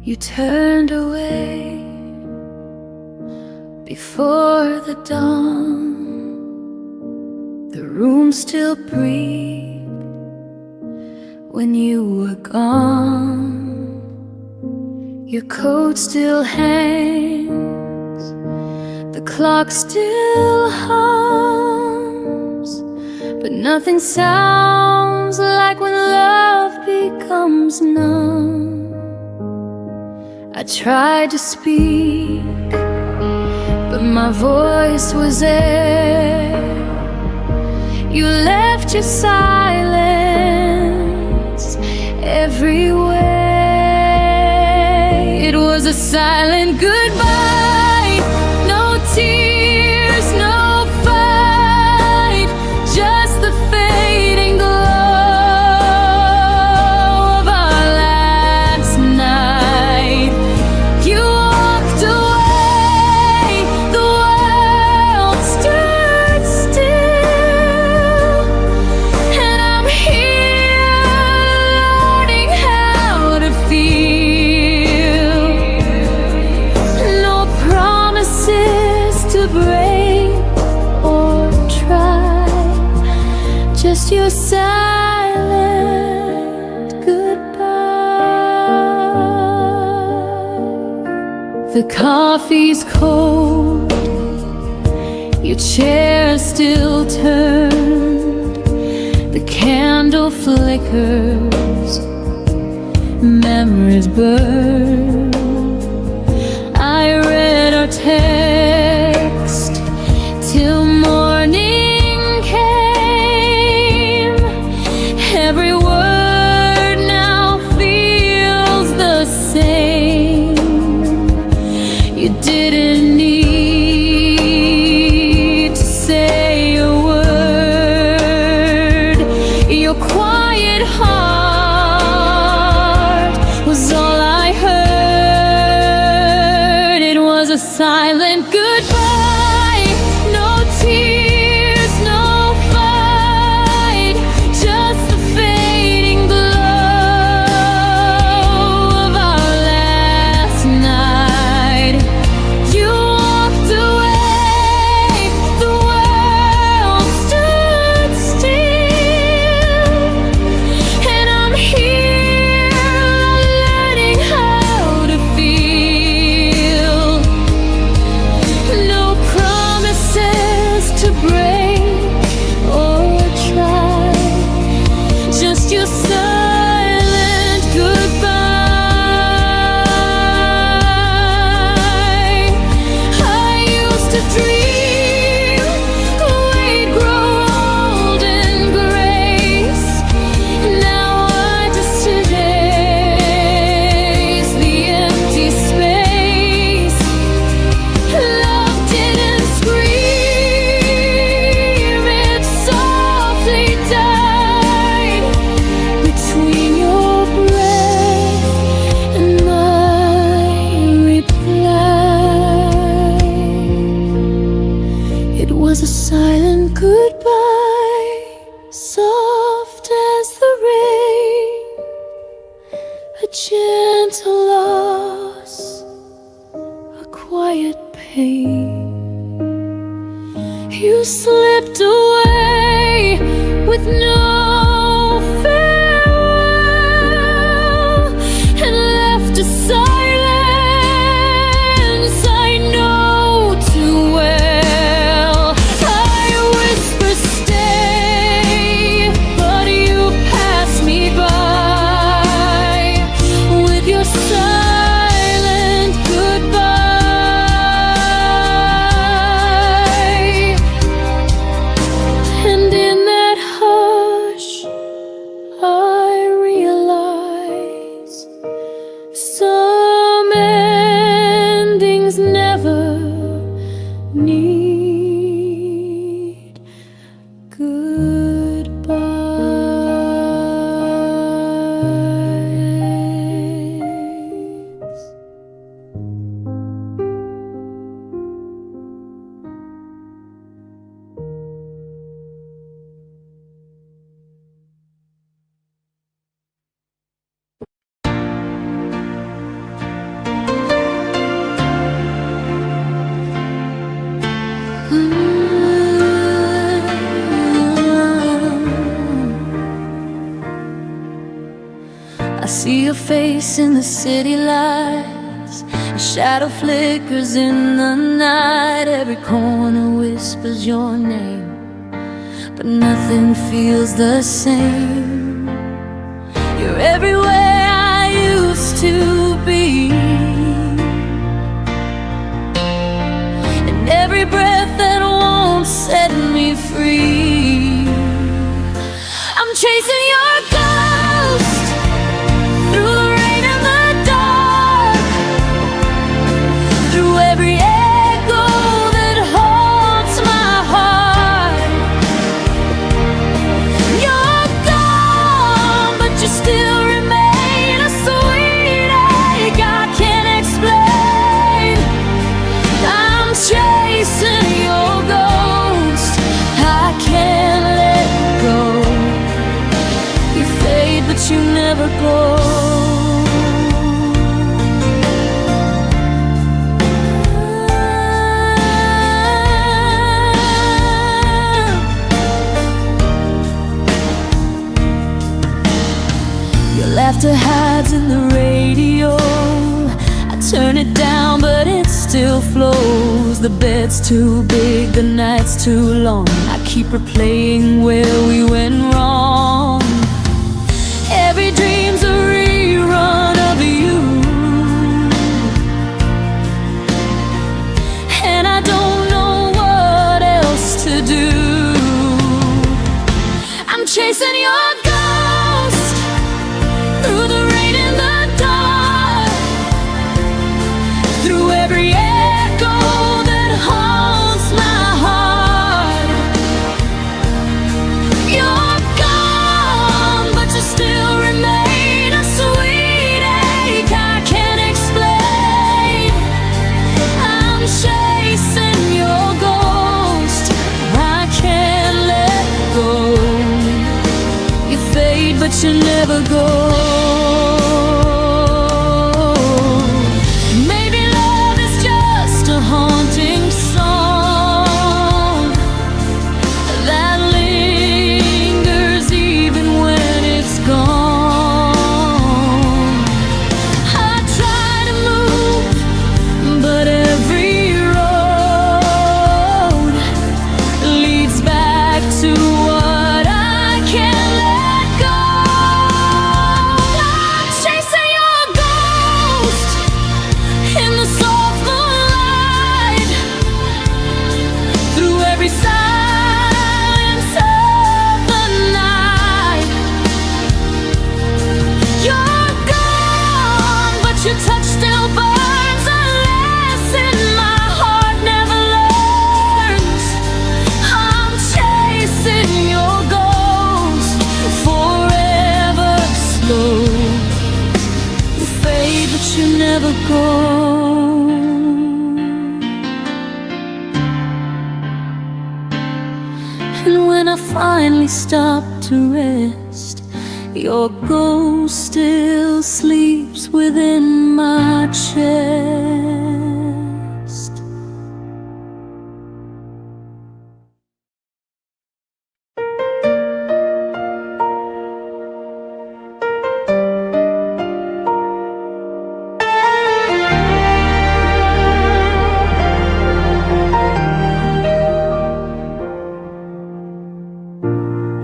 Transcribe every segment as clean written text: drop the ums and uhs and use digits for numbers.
You turned away before the dawn. The room still breathed when you were gone. Your coat still hangs, the clock still hums, but nothing sounds like when love becomes numb. I tried to speak, but my voice was air. You left your silence everywhere. It was a silent goodbye, no tears, no fight, just the fading glow of our last night. You walked away, the world stood still, and I'm here learning how to feel. No promises to break or try, just your silent goodbye. The coffee's cold, your chair still turned, the candle flickers, memories burn. I read our text till morning came. Every word now feels the same. You didn't need to say a word. Your quiet heart was all I heard. It was a silent goodbye, no tears, no fight, just the fading glow of our last night. You walked away, the world stood still, and I'm here learning how to feel. No promises to break or try, just your silent goodbye. I used to dream we'd grow old in grace. Now I just erase the empty space. Love didn't scream, it softly died between your breath and my reply. It was a silent goodbye, soft as the rain, a gentle loss, a quiet pain. You slipped away with no farewell and left a silence I know too well. I whisper stay, but you pass me by with your silent goodbye. And in that heart your face in the city lights. A shadow flickers in the night. Every corner whispers your name, but nothing feels the same. You're everywhere I used to be, and every breath that won't set me free. I'm chasing your ghost through the rain and the dark, through every echo that haunts my heart. You're gone, but you still remain a sweet ache I can't explain. I'm chasing your ghost, I can't let go. You fade, but you never go. Your laughter hides in the radio. I turn it down, but it still flows. The bed's too big, the night's too long. I keep replaying where we went wrong. Every dream's a rerun of you, and I don't know what else to do. I'm chasing your ghost through the rain and the dark, through every echo that haunts my heart. You're gone, but you still remain a sweet ache I can't explain. I'm chasing your ghost, I can't let go. You fade, but you never go. Maybe love is just a haunting song that lingers even when it's gone. I try to move, but every road leads back to what I can't let go. I'm chasing your ghost in the soft moonlight, through every silence of the night. You're gone, but your touch still burns a lesson my heart never learns. I'm chasing your ghost forever slow. You fade, but you never go. And when I finally stop to rest, your ghost still sleeps within my chest.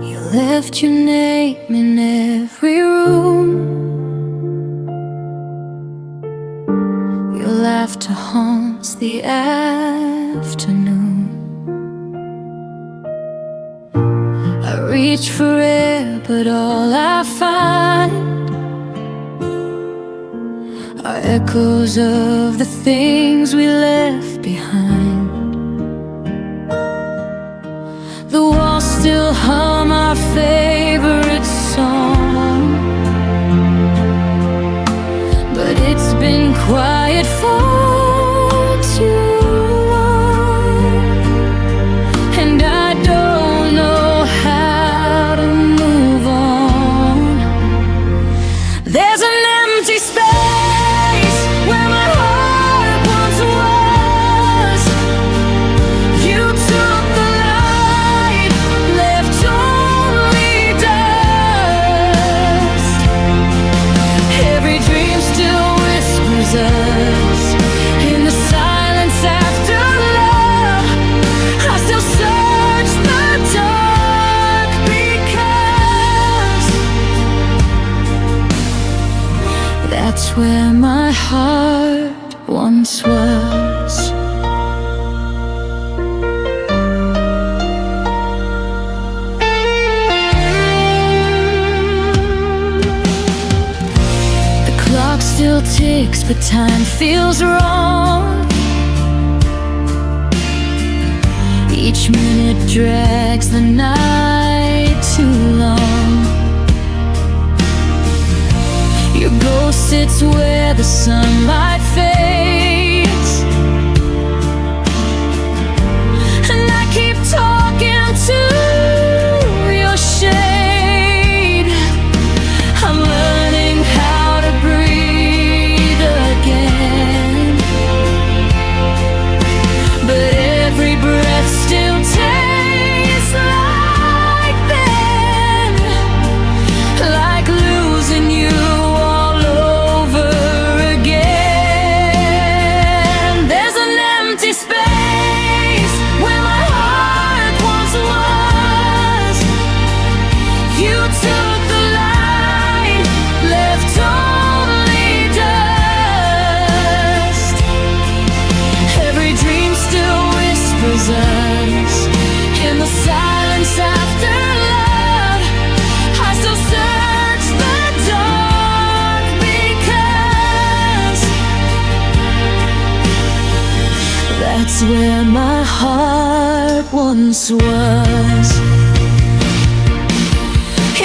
You left your name in every room. Your laughter haunts the afternoon. I reach for air, but all I find are echoes of the things we left behind. The walls still hum our favorite song, but it's been quiet for too long, and I don't know how to move on. There's an empty space where my heart once was. You took the light, left only dust. my heart once was. The clock still ticks, but time feels wrong. Each minute drags the night too long. Your ghost sits where the sunlight fades, and I keep talking to your shade. I'm learning how to breathe again, but every breath still tastes like then, like losing you all over again. There's an empty space where my heart once was. You took the light, left only dust. Every dream still whispers us in the silence after love. I still search the dark because that's where my heart once was.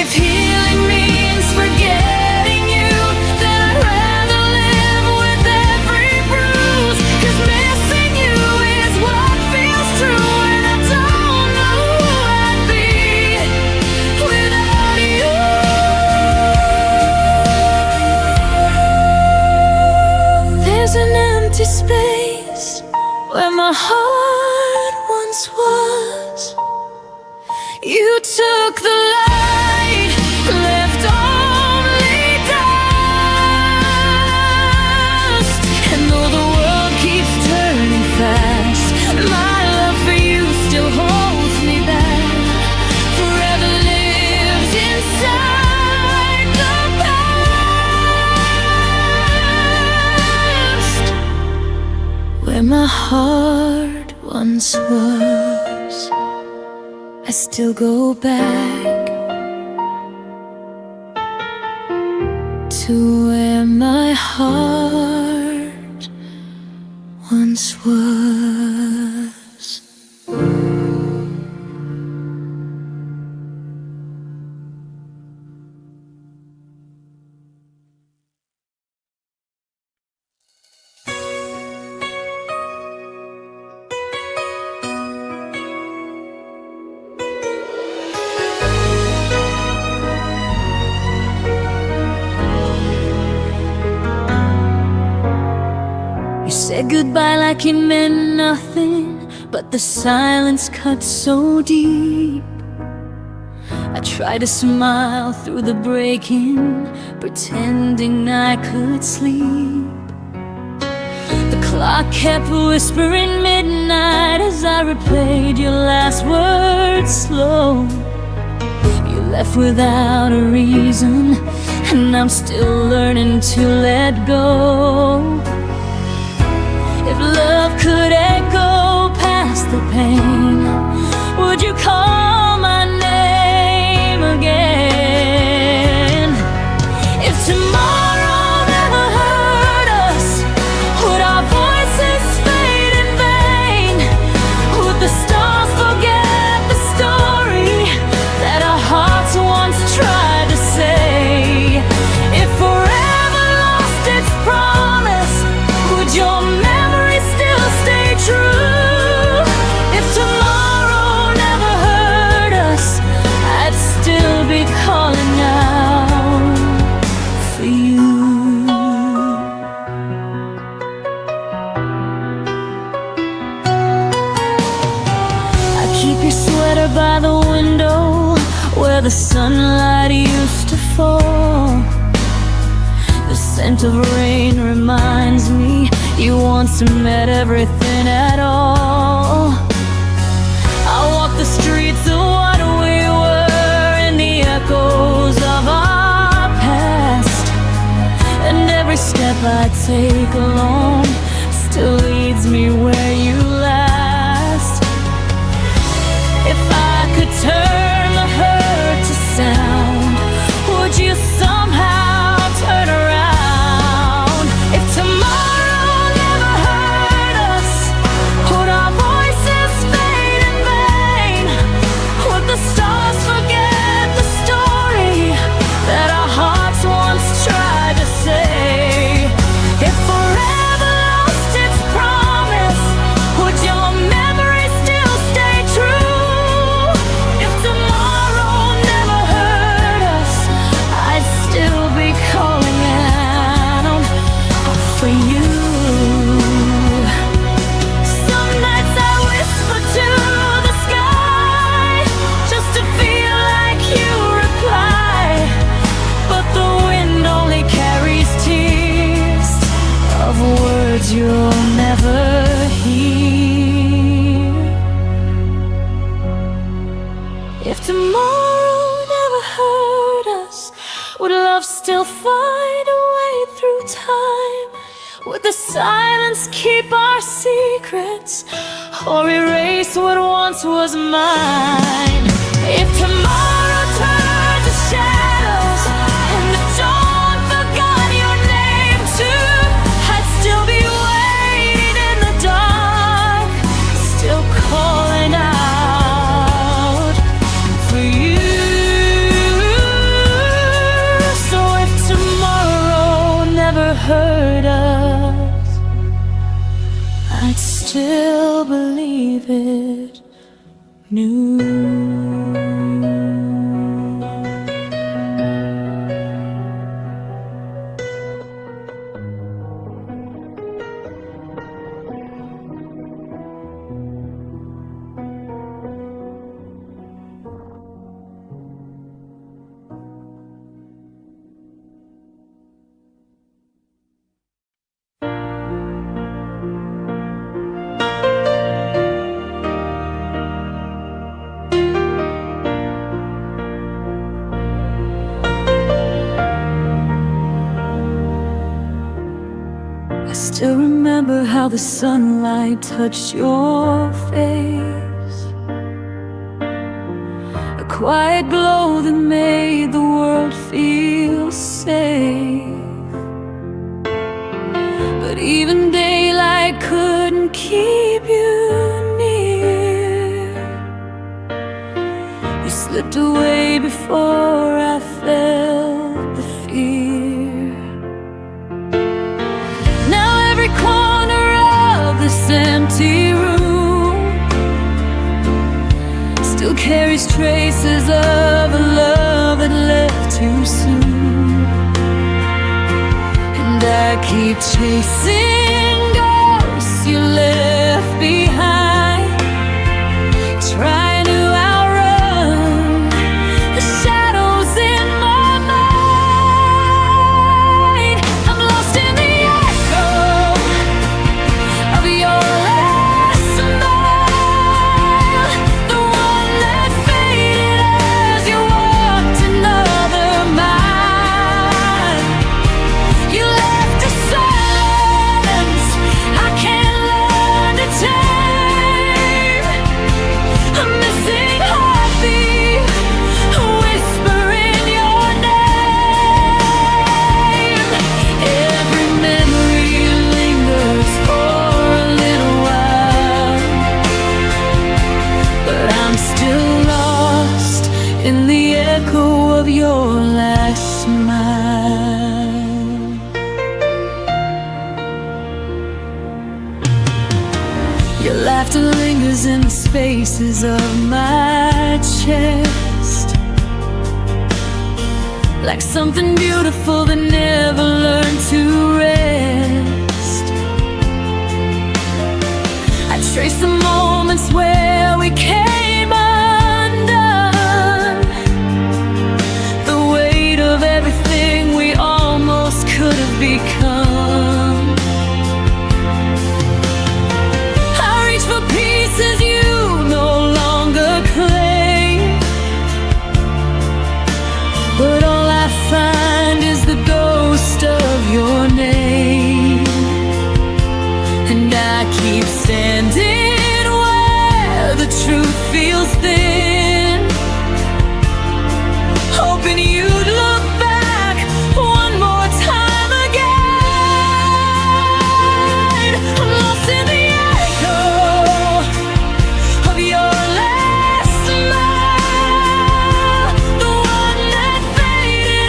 If healing means forgetting you, then I'd rather live with every bruise. 'Cause missing you is what feels true, and I don't know who I'd be without you. There's an empty space where my heart once was. You took the light, left only dust. And though the world keeps turning fast, my love for you still holds me back. Forever lives inside the past, where my heart once was. I still go back to where my heart once was. You said goodbye like it meant nothing, but the silence cut so deep. I tried to smile through the breaking, pretending I could sleep. The clock kept whispering midnight as I replayed your last words slow. You left without a reason, and I'm still learning to let go. If love could echo past the pain, would you call my name again? If tomorrow never hurt us, would our voices fade in vain? Would the stars forget the story that our hearts once tried to say? If forever lost its promise, would your memory still stay true? If tomorrow never hurt us, I'd still be calling out for you. I keep your sweater by the window where the sunlight used to fall. The scent of rain reminds me you once meant everything at all. I walk the streets of what we were in the echoes of our past, and every step I take alone still leads me where you last. If I could turn the hurt to sound, would you somehow turn around? If tomorrow never hurt us, would our voices fade in vain? Would the stars forget the story that our hearts once tried to say? If forever lost its promise, would your memory still stay true? If tomorrow never hurt us, I'd still be calling out for you. Some nights I whisper to the sky just to feel like you reply, but the wind only carries tears of words you'll never hear. If tomorrow never hurt us, would love still find a way through time? Would the silence keep our secrets or erase what once was mine? If tomorrow turned to shadows and the dawn forgot your name too, I'd still be waiting in the dark, still calling out for you. So if tomorrow never hurt us, I'd still believe it new. I still remember how the sunlight touched your face, a quiet glow that made the world feel safe. But even daylight couldn't keep you near. You slipped away before I felt the fear. Now every corner of this empty room still carries traces of a love that left too soon. And I keep chasing ghosts you left behind, trying to outrun the shadows in my mind. I'm lost in the echo of your last smile, the one that faded as you walked another mile. You left a silence I can't learn to tame, a missing heartbeat, a whisper in your name. Every memory lingers for a little while, but I'm still lost in the echo of your last smile. Your laughter lingers in the spaces of my chest, like something beautiful that never learned to rest. I trace the moments where we came undone, the weight of everything we almost could have become. I reach for pieces you no longer claim, but all I find is the ghost of your name. keep standing where the truth feels thin, hoping you'd look back one more time again. I'm lost in the echo of your last smile, the one that faded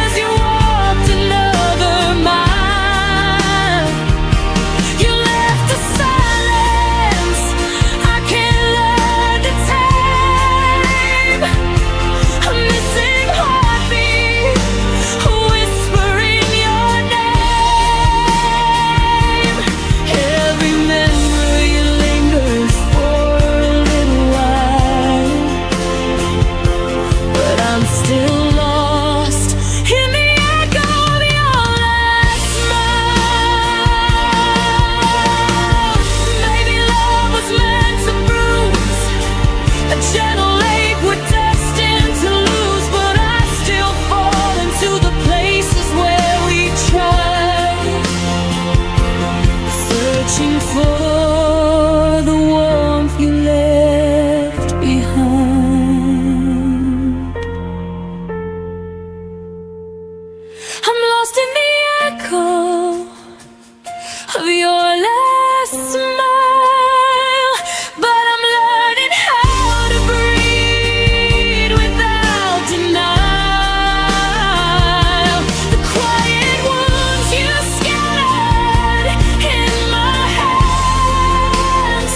as you walked another mile. You left a silence I can't learn to tame, a missing heartbeat whispering your name. Every memory lingers for a little while, but I'm still lost in the echo of your last smile. Maybe love was meant to bruise, a gentle ache we're destined to lose, but I still fall into the places where we tried, searching for the warmth you left behind. I'm lost in the echo of your last smile, but I'm learning how to breathe without denial. The quiet wounds you scattered in my hands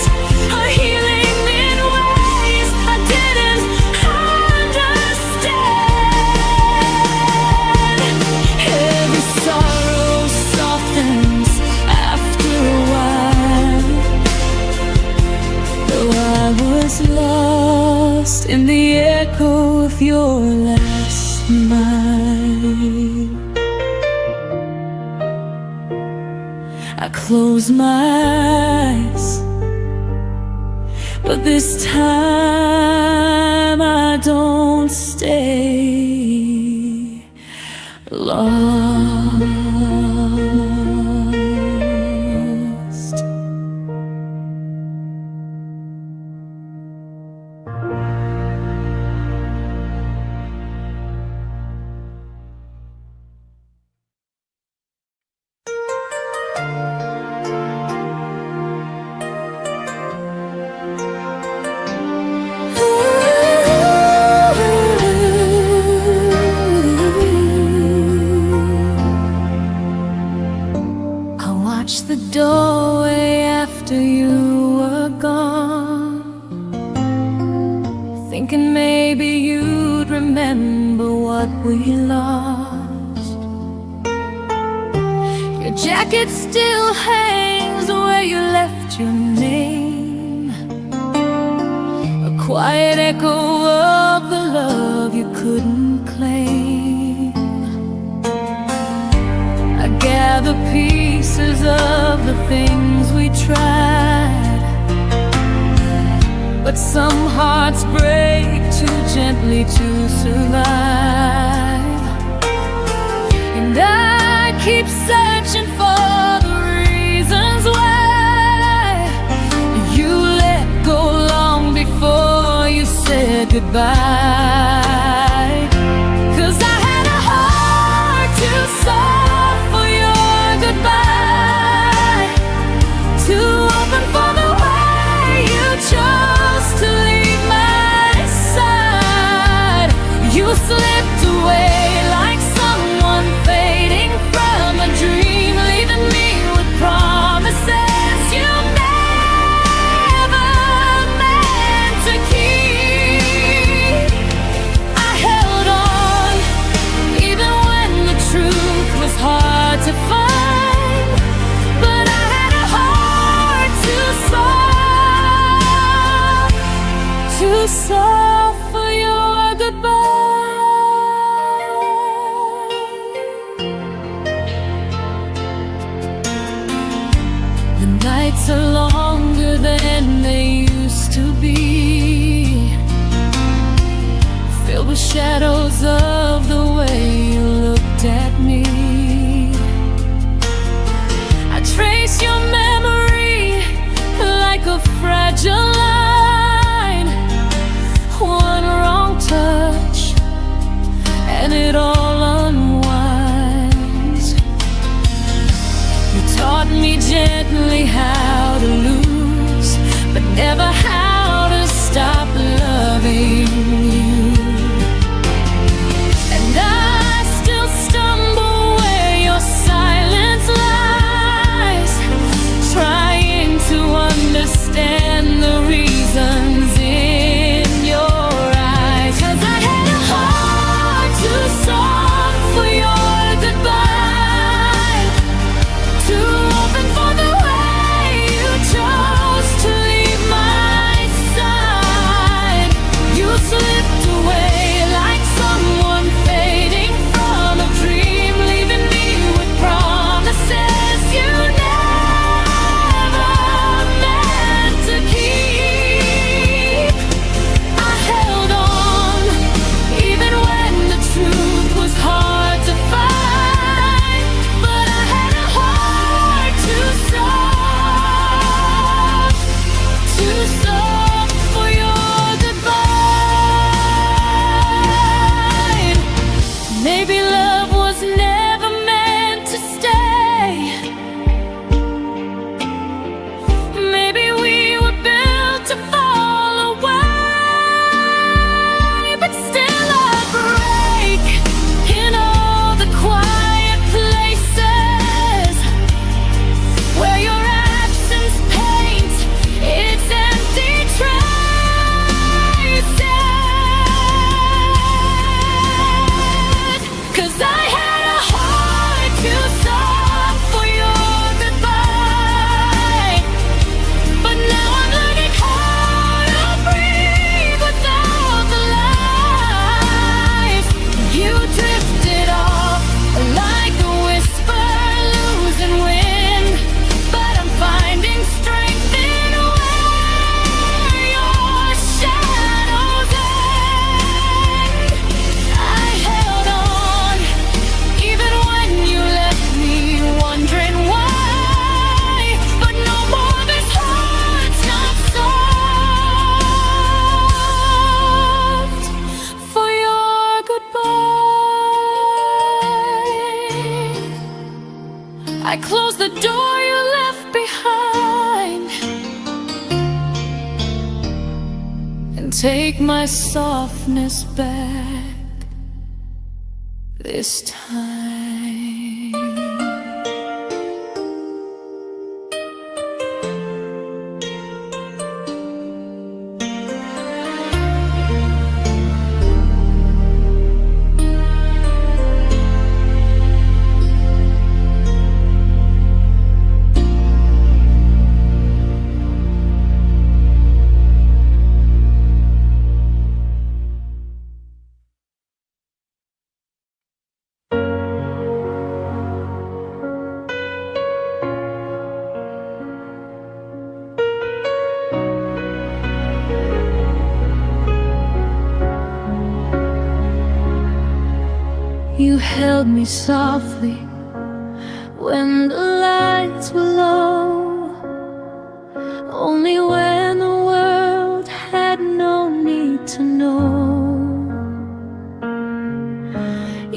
are healing in ways I didn't understand. Every sorrow softens after a while, though I was lost in the echo of your last smile. I close my eyes, but this time I don't stay lost. I watched the doorway after you were gone, thinking maybe you'd remember what we lost. Your jacket still hangs where you left your name, a quiet echo of the love you couldn't claim. I gather pieces of the things we tried, but some hearts break too gently to survive. And I keep searching for the reasons why you let go long before you said goodbye. 'Cause I had a heart too soft for your goodbye, too open for the way you chose to leave my side. You slipped away like someone fading from a dream, leaving me with promises you never meant to keep. I held on even when the truth was hard to find, but I had a heart too soft for your goodbye. The nights are longer than they used to be, filled with shadows of the way you looked at me. I trace your memory dodge a line. One wrong touch and it all unwinds. You taught me gently how to lose, but never how to stop loving you. And I still stumble where your silence lies, trying to understand the reasons in your eyes. 'Cause I had a heart too soft for your goodbye, too open for the way you chose to leave my side. You slipped away like someone fading from a dream, leaving me with promises you never meant to keep. I held on even when the truth was hard to find, but I had a heart too soft for your goodbye. Maybe love was never meant to stay. Maybe we were built to fall away, but still I break in all the quiet places where your absence paints its empty traces. 'Cause I had a heart too soft for your goodbye, but now I'm learning how to breathe without the lies. You drifted off like a whisper losing wind, but I'm finding strength in where your shadows end. I held on even when you left me wondering why, but no more, this heart's not soft for your goodbye. I close the door you left behind and take my softness back this time. You held me softly when the lights were low, only when the world had no need to know.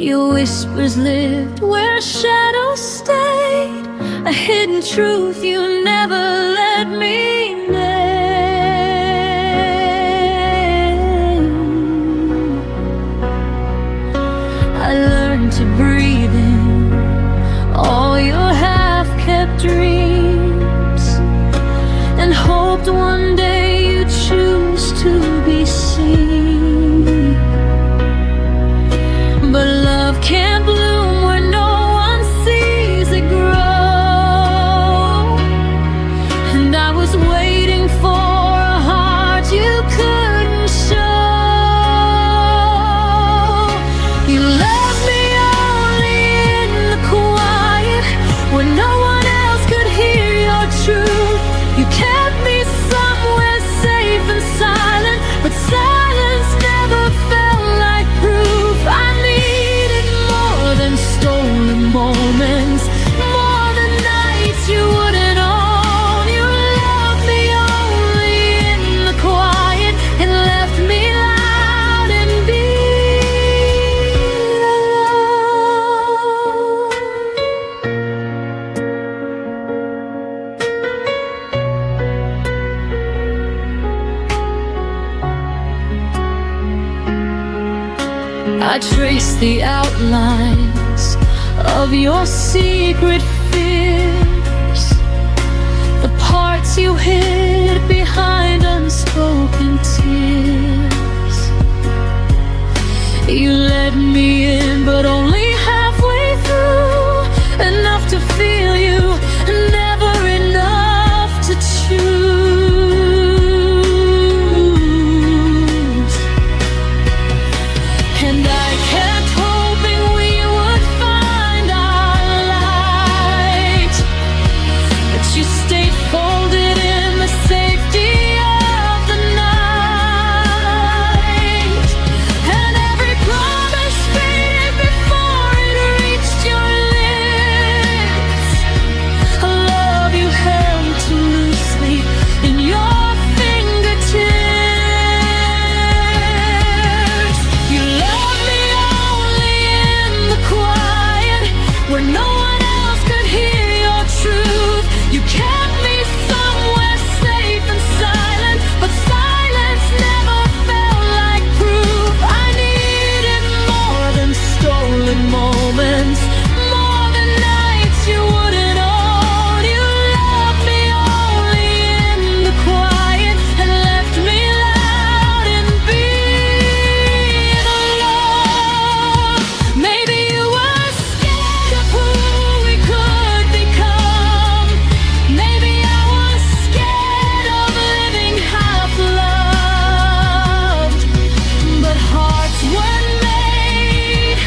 Your whispers lived where shadows stayed, a hidden truth you never let me name. I learned to breathe in all your half-kept dreams, and hoped one day you'd choose to be seen. But love can't bloom where no one sees it grow, and I was waiting I trace the outlines of your secret fears, the parts you hid behind unspoken tears. You let me in, but only halfway through, enough to feel you, never enough to choose. And I kept hoping we would find our light, but you stayed folded in the safety of the night. And every promise faded before it reached your lips, a love you held too loosely in your fingertips. You loved me only in the quiet, where no one else could hear your truth. You kept me somewhere safe and silent, but silence never felt like proof. I needed more than stolen moments, more than nights you wouldn't own. You loved me only in the quiet and left me loud in being alone. Maybe you were scared of who we could become. Maybe I was scared of living half loved. But hearts weren't made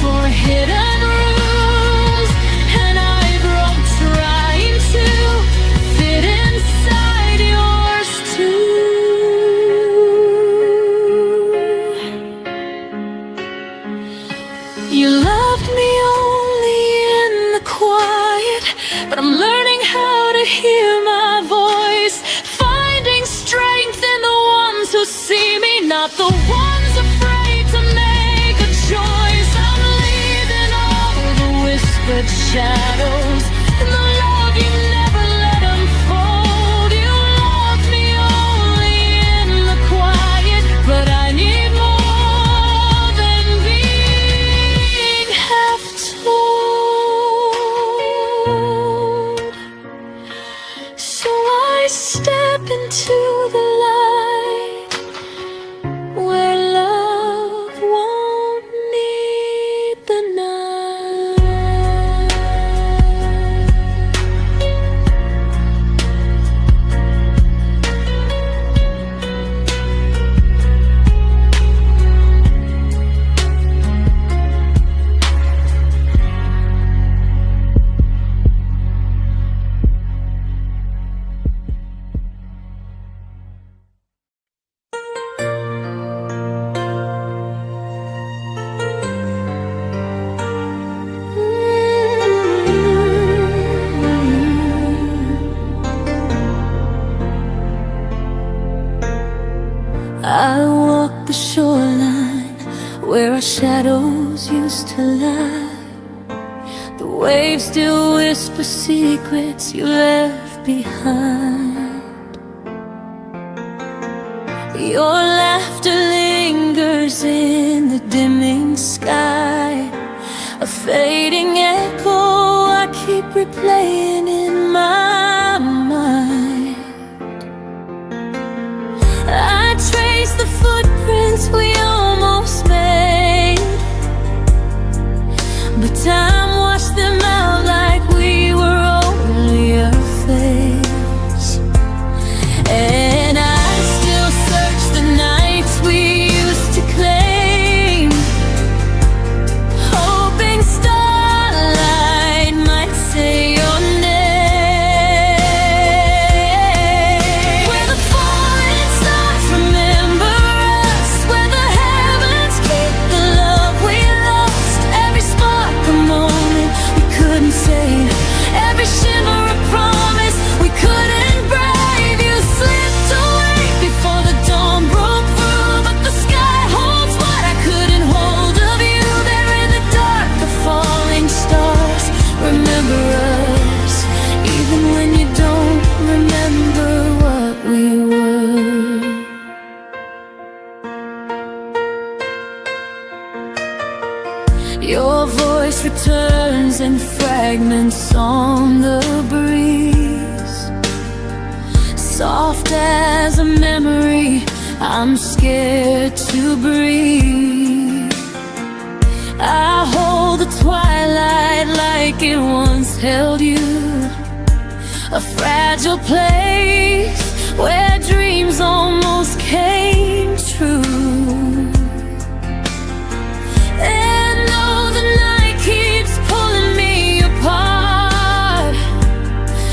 for hidden rooms, and I broke trying to fit inside yours too. You loved me only in the quiet, but I'm learning how to hear my voice, finding strength in the ones who see me, not the ones afraid to make a choice. I'm leaving all the whispered shadows and the love you never let unfold. You loved me only in the quiet, but I need more than being half told. So I step into the light, where love won't need the night. I walk the shoreline where our shadows used to lie. The waves still whisper secrets you left behind. Your laughter lingers in the dimming sky, a fading echo I keep replaying in my mind. I trace the footprints we almost made, but time washed them out like we were only a phase. And I still search the nights we used to claim, hoping starlight might say your name. voice returns in fragments on the breeze. Soft as a memory, I'm scared to breathe. I hold the twilight like it once held you, a fragile place where dreams almost came true. And though the night keeps pulling me apart,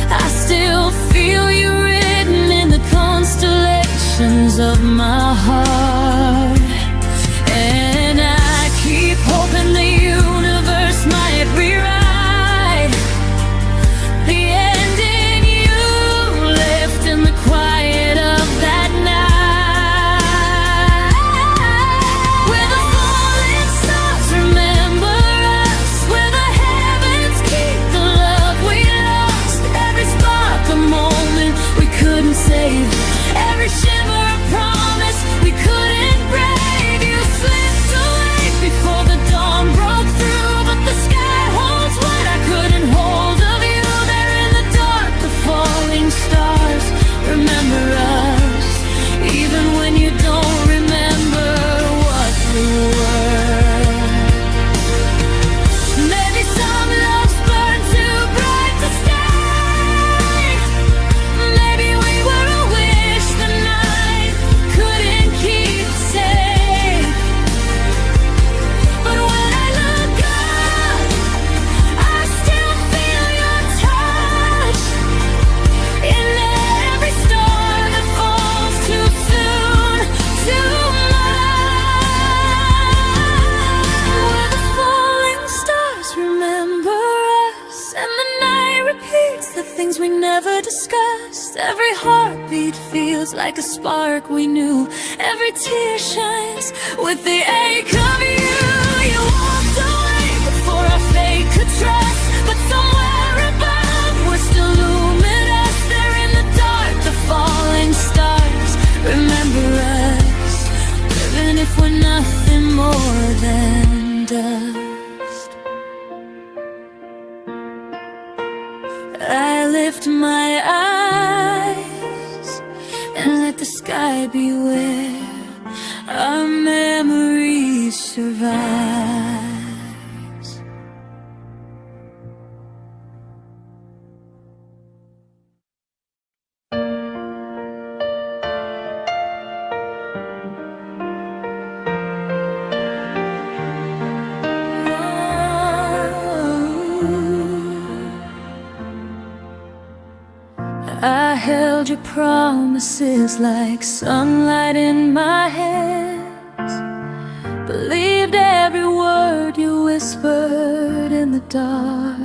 I still feel you written in the constellations of my heart. And I keep hoping the universe might rewrite the ending you left in the quiet of that night. Where the falling stars remember us, where the heavens keep the love we lost. Every spark a moment we couldn't save, every shimmer a promise we couldn't break. You slipped away before the dawn broke through, but the sky holds what I couldn't hold of you. There in the dark, the falling stars remember us, even when you don't remember what we were. Maybe some loves burn too bright to stay. Maybe we were a wish the night couldn't keep safe. But when I look up, I still feel your touch in every star that falls too soon, too much. Where the falling stars remember us, and the night repeats the things we never discussed. Every heartbeat feels like a spark we knew, every tear shines with the ache of you. You walked away before our fate could trust, but somewhere above we're still luminous. There in the dark, the falling stars remember us, even if we're nothing more than dust. I lift my eyes and let the sky be where our memories survive. I held your promises like sunlight in my hands, believed every word you whispered in the dark.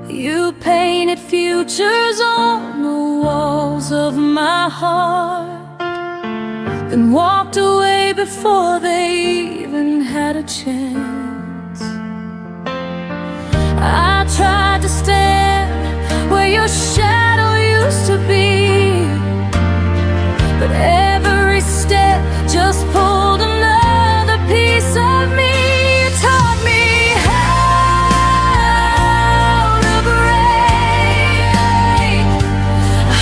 You painted futures on the walls of my heart, then walked away before they even had a chance. I tried to stand where your shadow used to be, but every step just pulled another piece of me. You taught me how to break,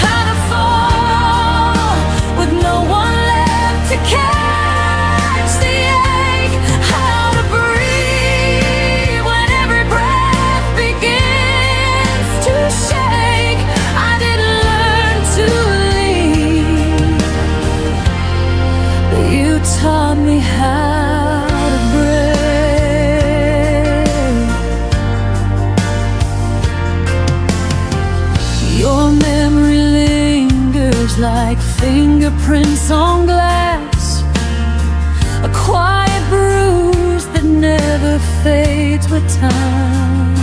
how to fall with no one left to catch the ache, how to breathe when every breath begins to shake. I didn't learn to leave, but you taught me how to break. Your memory lingers like fingerprints on glass, a quiet bruise that never fades with time.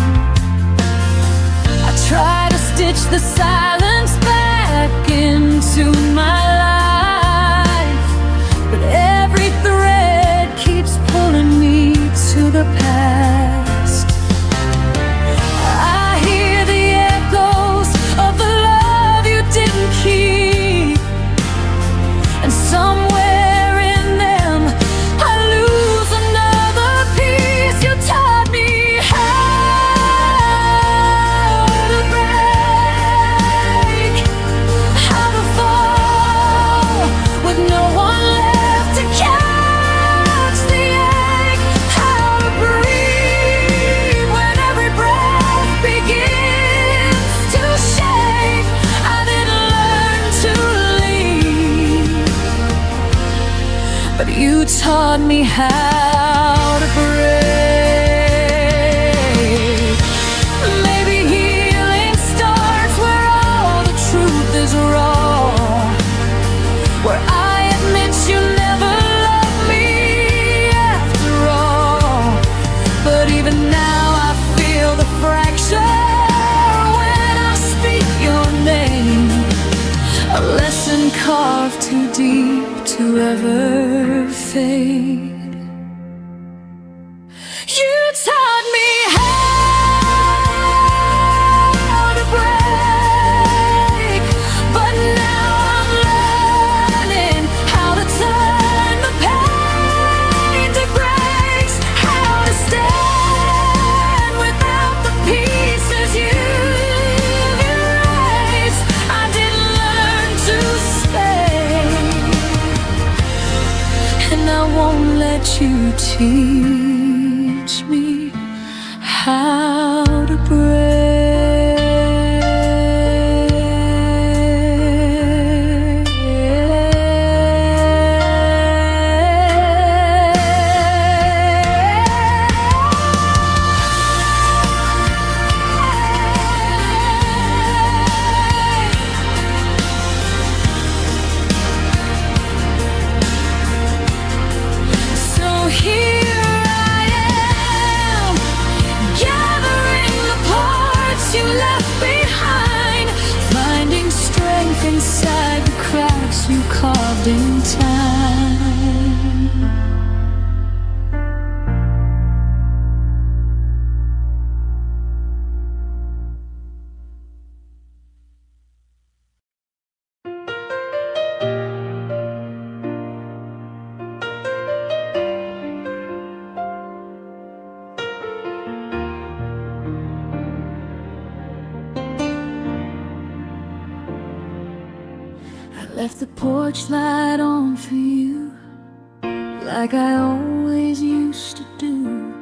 I try to stitch the silence back into my life, but every thread keeps pulling me to the past. I hear the echoes of the love you didn't keep, and somewhere in them I lose another piece. taught me how to break. Maybe healing starts where all the truth is raw, where I admit you never loved me after all. But even now I feel the fracture when I speak your name, a lesson carved too deep to ever fade. You taught me how to break, but now I'm learning how to turn the pain to grace, how to stand without the pieces you erased. I didn't learn to stay, and I won't let you teach me how to break. So here I am, gathering the parts you left behind, finding strength inside the cracks you carved in time. I left the porch light on for you, like I always used to do.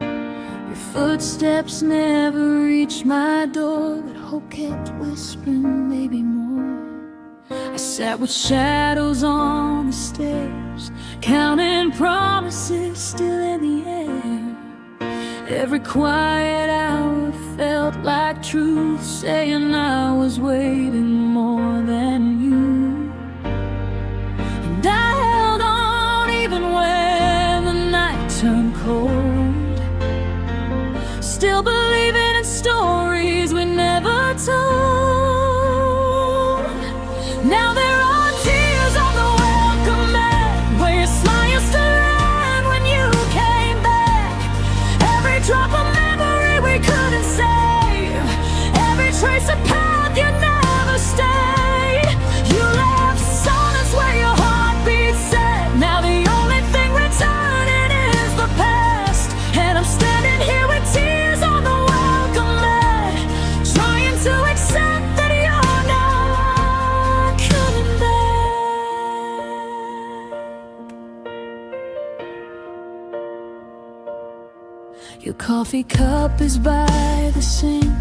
Your footsteps never reached my door, but hope kept whispering maybe more. I sat with shadows on the stairs, counting promises still in the air. Every quiet hour felt like truth, saying I was waiting more than you. And I held on even when the night turned cold, still believing in stories we never told. Now there are tears on the welcome mat, where your smile used to land when you came back. Every drop of memory we couldn't save, every trace of path you never stayed. You left silence where your heartbeat set. Now the only thing returning is the past, and I'm standing here with tears on the welcome mat, trying to accept that you're not coming back. Your coffee cup is by the sink,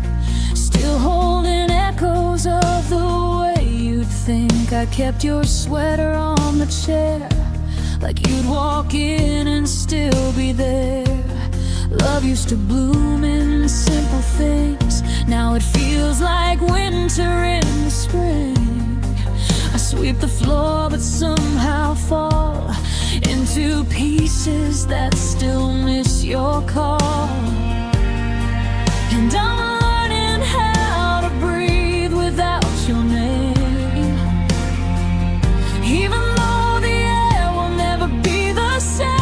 still holding echoes of the way you'd think. I kept your sweater on the chair, like you'd walk in and still be there. Love used to bloom in simple things, now it feels like winter in the spring. I sweep the floor but somehow fall into pieces that still miss your call. And I'm learning how to breathe without your name, even though the air will never be the same.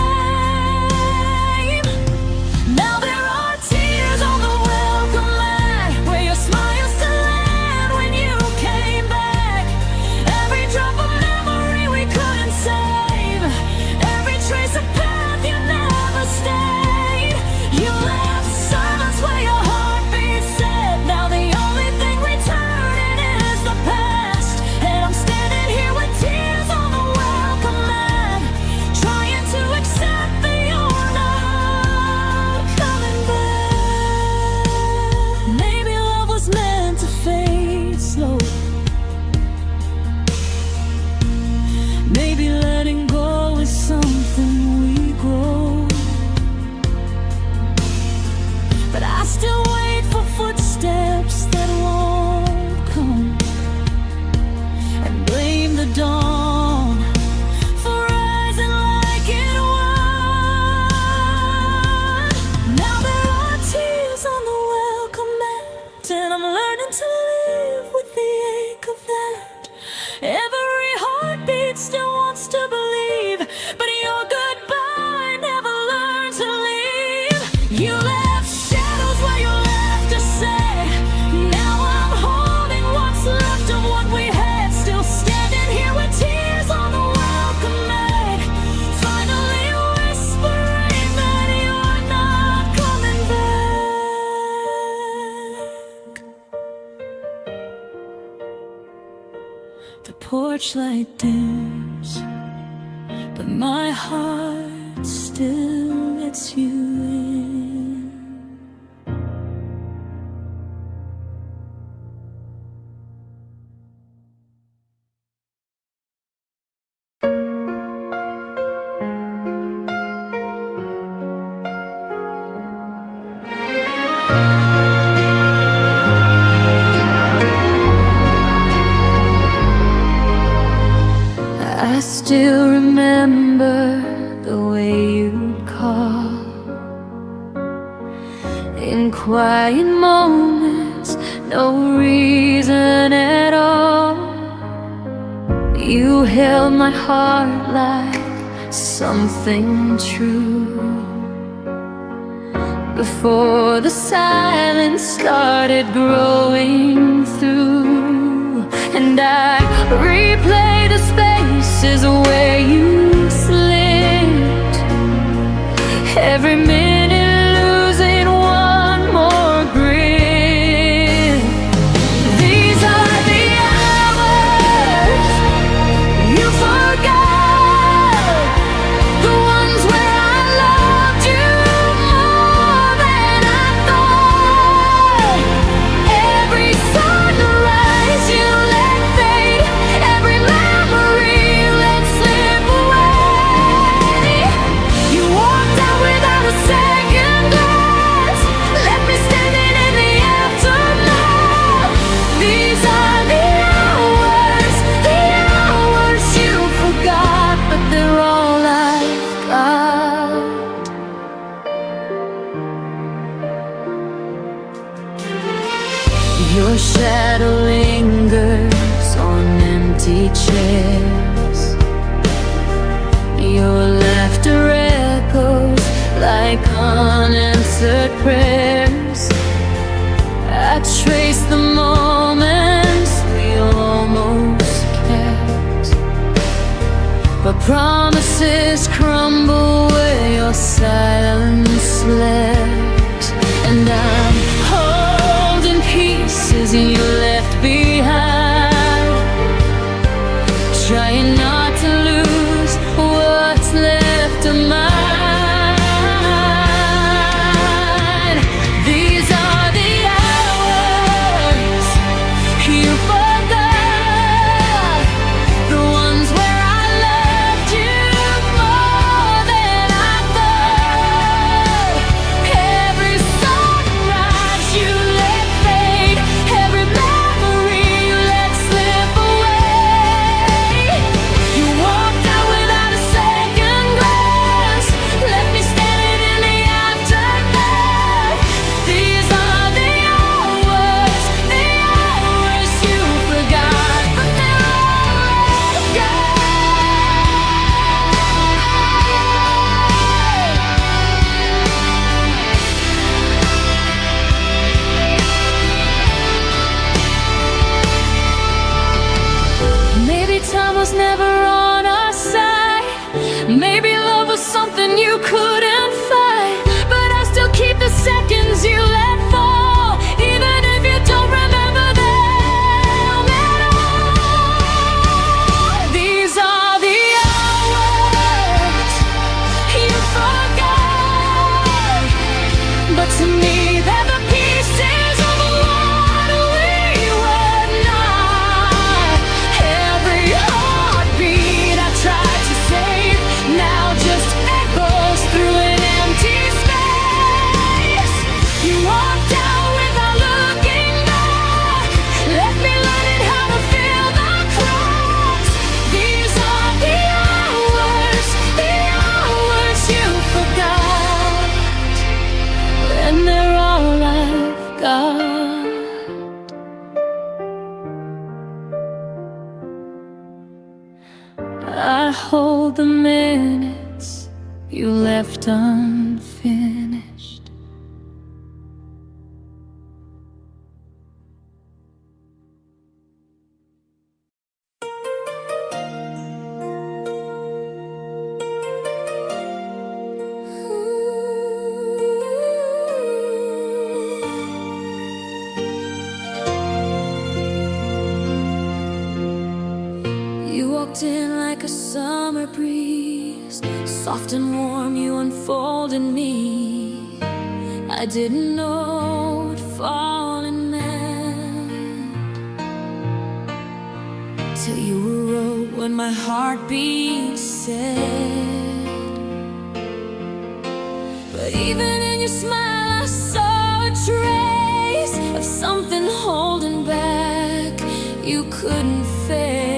Now there are tears on the welcome mat, where your smile used to land when you came back. Every drop of memory we couldn't save, every trace of path you never stayed. You left and I'm learning to live with the ache of that. Every heartbeat still wants to believe, but your goodbye never learned to leave. You left shadows where you left to say. Now I'm holding what's left of what we had, still standing here with tears on the welcome mat, finally whispering that you're not coming back. The porch light dims, but my heart still lets you in. I still remember the way you'd call in quiet moments, no reason at all. You held my heart like something true before the silence started growing through, and I replay the spaces where you slipped, every minute losing one more grip. These are the hours you forgot, the ones where I loved you more than I thought. Every sunrise you let fade, every memory let slip away. You walked out without a second glance, left me standing in the aftermath. These are the hours you forgot, but they're all I've got. Your shadow lingers on empty chairs, your laughter echoes like unanswered prayers. I trace the moments we almost kept, but promises crumble where your silence slept, and I'm holding pieces you left behind, trying not to lose what's left of mine. These are the hours you forgot, the ones where I loved you more than I thought. Every sunrise you let fade, every memory you let slip away. You walked out without a second glance, left me standing in the aftermath. These are the hours you forgot, but they're all I've got. Maybe time was never on our side, maybe love was something you couldn't fight, but I still keep the seconds you let fall, even if you don't remember them at all. These are the hours you forgot, but to me they're the pieces of what we were not. Every heartbeat I hold the minutes you left unfinished. You walked in like a summer breeze, soft and warm, you unfolded me. I didn't know what falling meant till you wrote when my heartbeat said. But even in your smile I saw a trace of something holding back you couldn't face.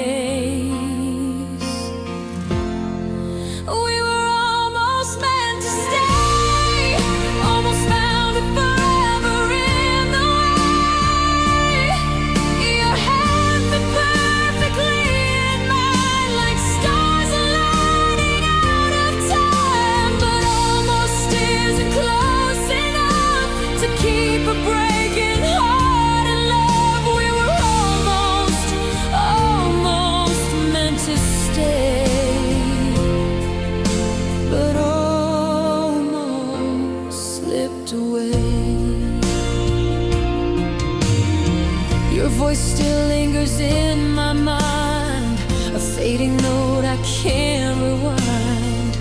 Your voice still lingers in my mind, a fading note I can't rewind.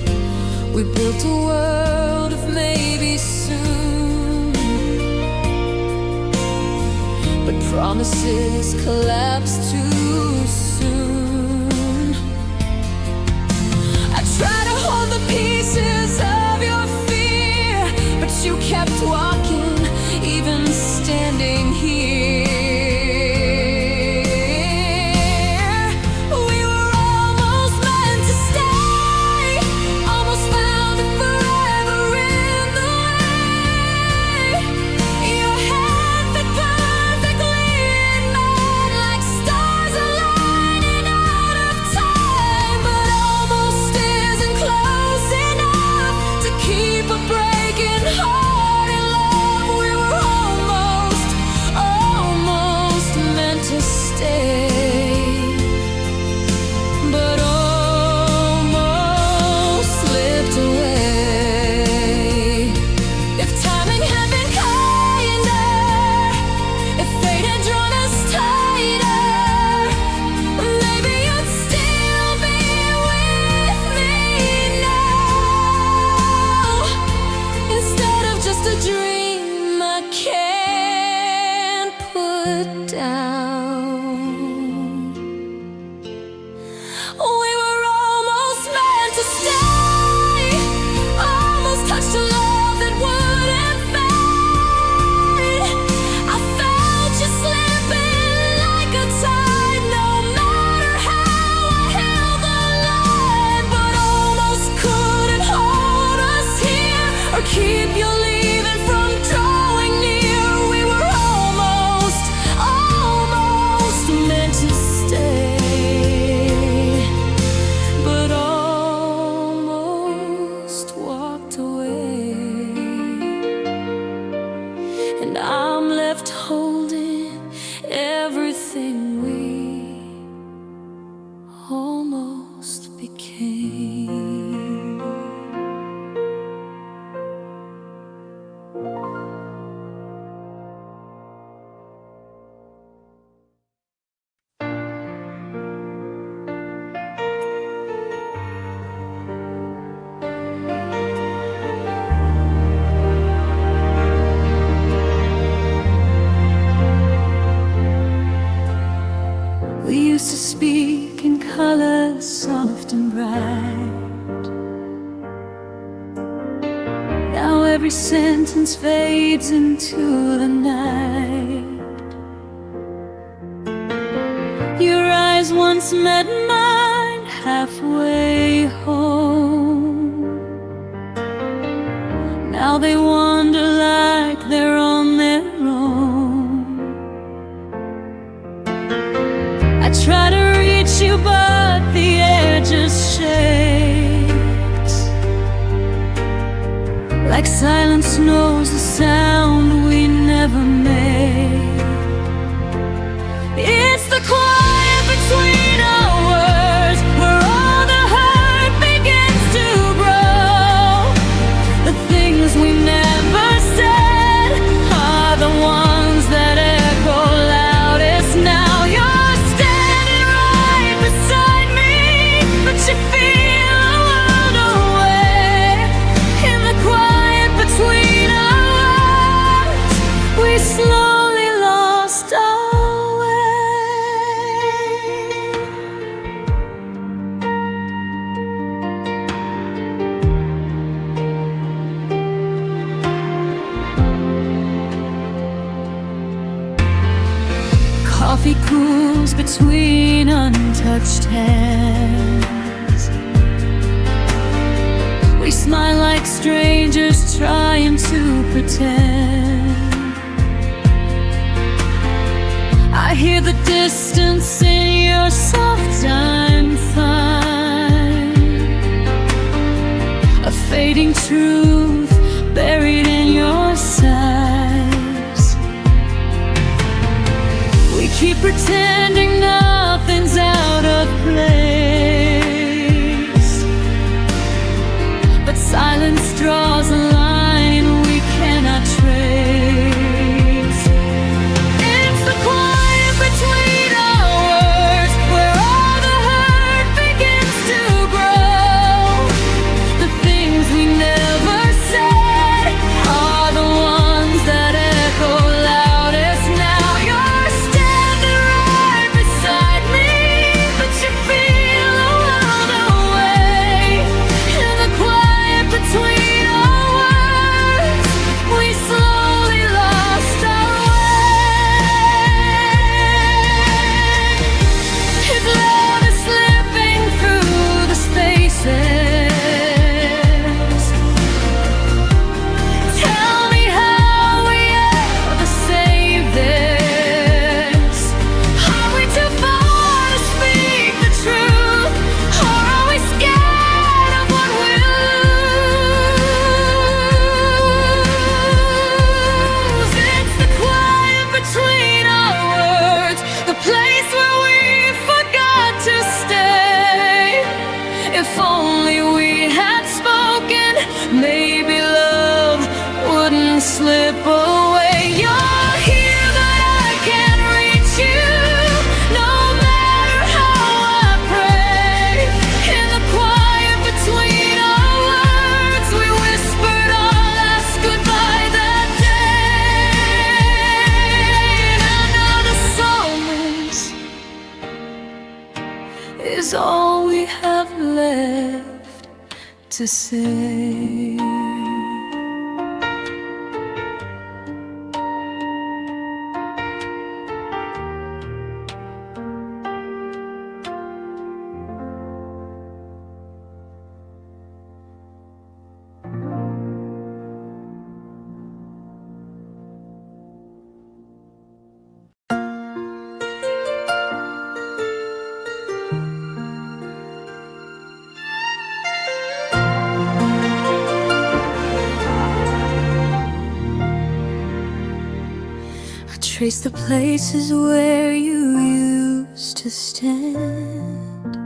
We built a world of maybe soon, but promises collapse too soon. I try to hold the pieces of your fear, but you kept walking, even standing here. Keep you leaving from drawing near. We were almost meant to stay, but almost walked away. And I'm left holding everything we almost became. We used to speak in colors soft and bright. Now every sentence fades into the night. Your eyes once met mine halfway home. Now they wander like they're on their own. I try to reach you, but the air just shakes, like silence knows the sound we never made. It's the quiet between our words, where all the hurt begins to grow. The things we never said are the ones that echo loudest now. You're standing right beside me, but you feel a world away. In the quiet between our words, we slowly lost our way. Coffee cools between untouched hands. We smile like strangers trying to pretend. I hear the distance in your soft I'm fine. A fading truth buried in your sighs. We keep pretending nothing's out of place, but silence draws a line we cannot trace. It's the quiet between our words, where all the hurt begins to grow. The things we never said are the ones that echo loudest now. You're standing right beside me, but you feel a world away. In the quiet between our words, we slowly lost our way. If love is slipping through the spaces, tell me how we ever save this. Are we too far to speak the truth, or are we scared of what we'll lose? It's the quiet between our words, the place where we forgot to stay. If only we had spoken, maybe love wouldn't slip away. You're here, but I can't reach you, no matter how I pray. In the quiet between our words, we whispered our last goodbye that day. And another silence is all we have left to say. Trace the places where you used to stand.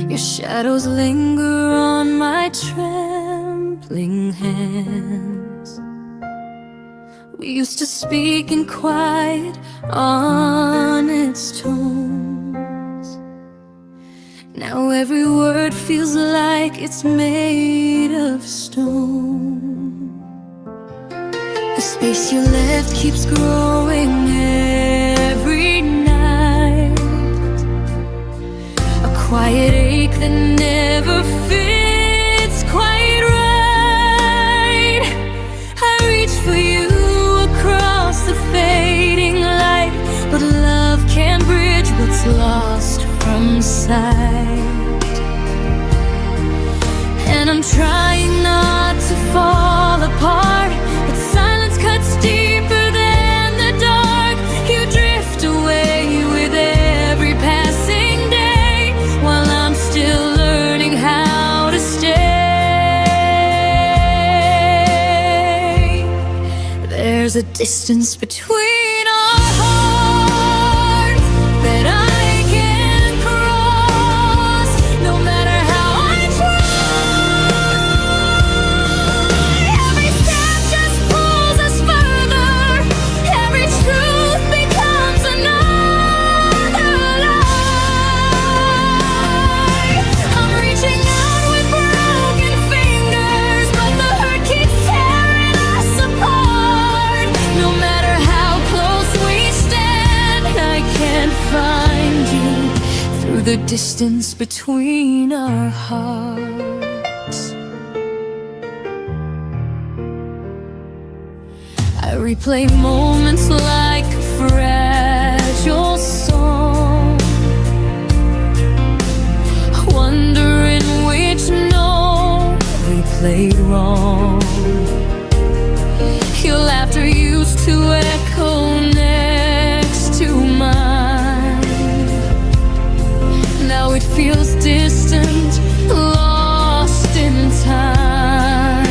Your shadows linger on my trembling hands. We used to speak in quiet, honest tones. Now every word feels like it's made of stone. The space you left keeps growing every night, a quiet ache that never fits quite right. I reach for you across the fading light, but love can't bridge what's lost from sight. And I'm trying not to fall apart, but silence cuts deeper than the dark. You drift away with every passing day, while I'm still distance between our hearts that I can't cross, no matter how I try. Every step just pulls us further, every truth becomes another lie. I'm reaching out with broken fingers, but the hurt keeps tearing us apart. No matter how close we stand, I can't find you through the distance between our hearts. I replay moments like a fragile song, wondering which note we played wrong. Your laughter used to echo next to mine. Now it feels distant, lost in time.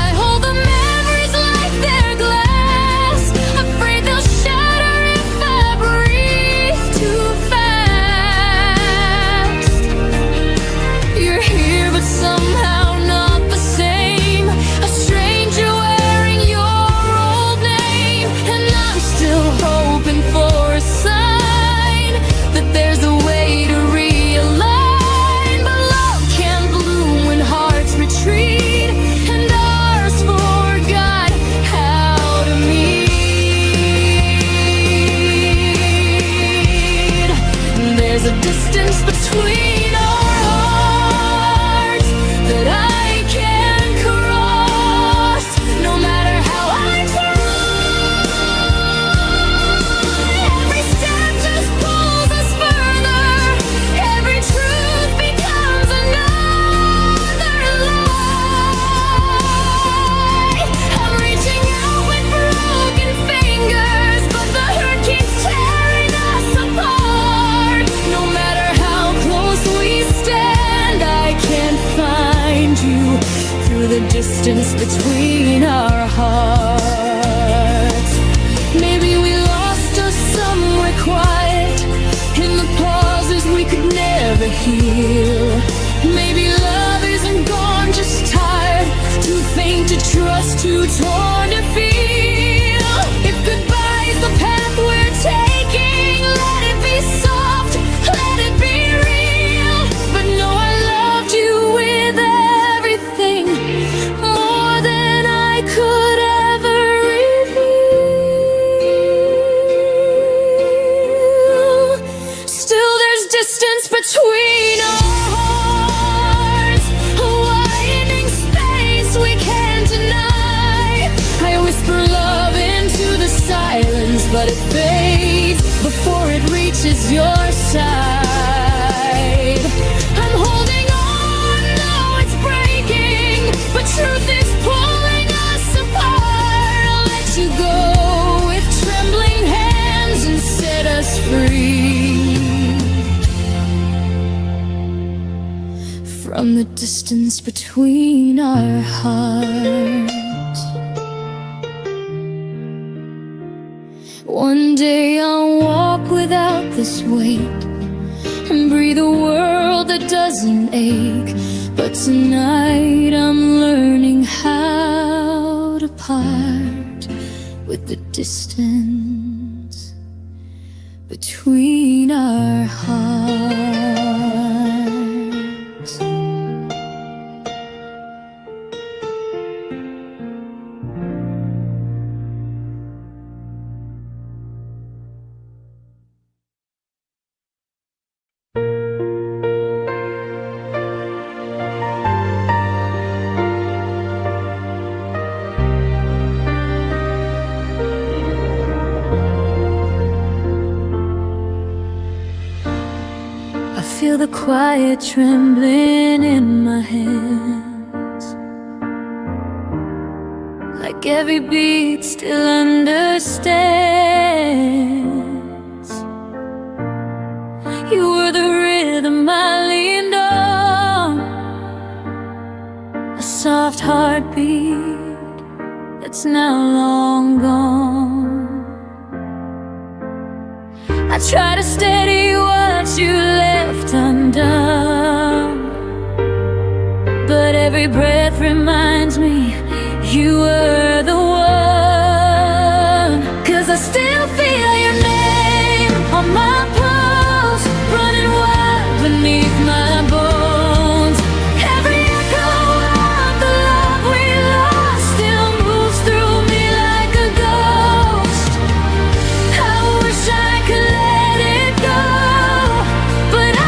I hold the memories like they're glass, afraid they'll shatter if I breathe too fast. You're here but somehow not the same, a stranger wearing your old name. And I'm still hoping for a sign that there's a way to realign. But love can bloom when hearts retreat, and ours forgot how to meet. There's a distance between our hearts that I can't cross, no matter how I try. Every step just pulls us further, every truth becomes another lie. I'm reaching out with broken fingers, but the hurt keeps tearing us apart. No matter how close we stand, I can't find you through the distance between our hearts. Maybe we lost us somewhere quiet, in the pauses we could never heal. Maybe love isn't gone, just tired, too faint to trust, too torn to feel. If goodbye is the path we're taking, let it be soft, let it be real. But no, I loved you with everything, more than I could ever reveal. Still there's distance between our hearts, a widening space we can't deny. I whisper love into the silence, but it fades before it reaches your side. I'm holding on, though it's breaking, but truth is pulling us apart. I'll let you go with trembling hands and set us free from the distance between our hearts. One day I'll walk without this weight and breathe a world that doesn't ache. But tonight I'm learning how to part with the distance between our hearts. Feel the quiet trembling in my hands, like every beat still understands. You were the rhythm I leaned on, a soft heartbeat that's now I try to steady what you left undone, but every breath reminds me you were the one. 'Cause I still feel your name on my pulse, running wild beneath my bones. Every echo of the love we lost still moves through me like a ghost. I wish I could let it go, but I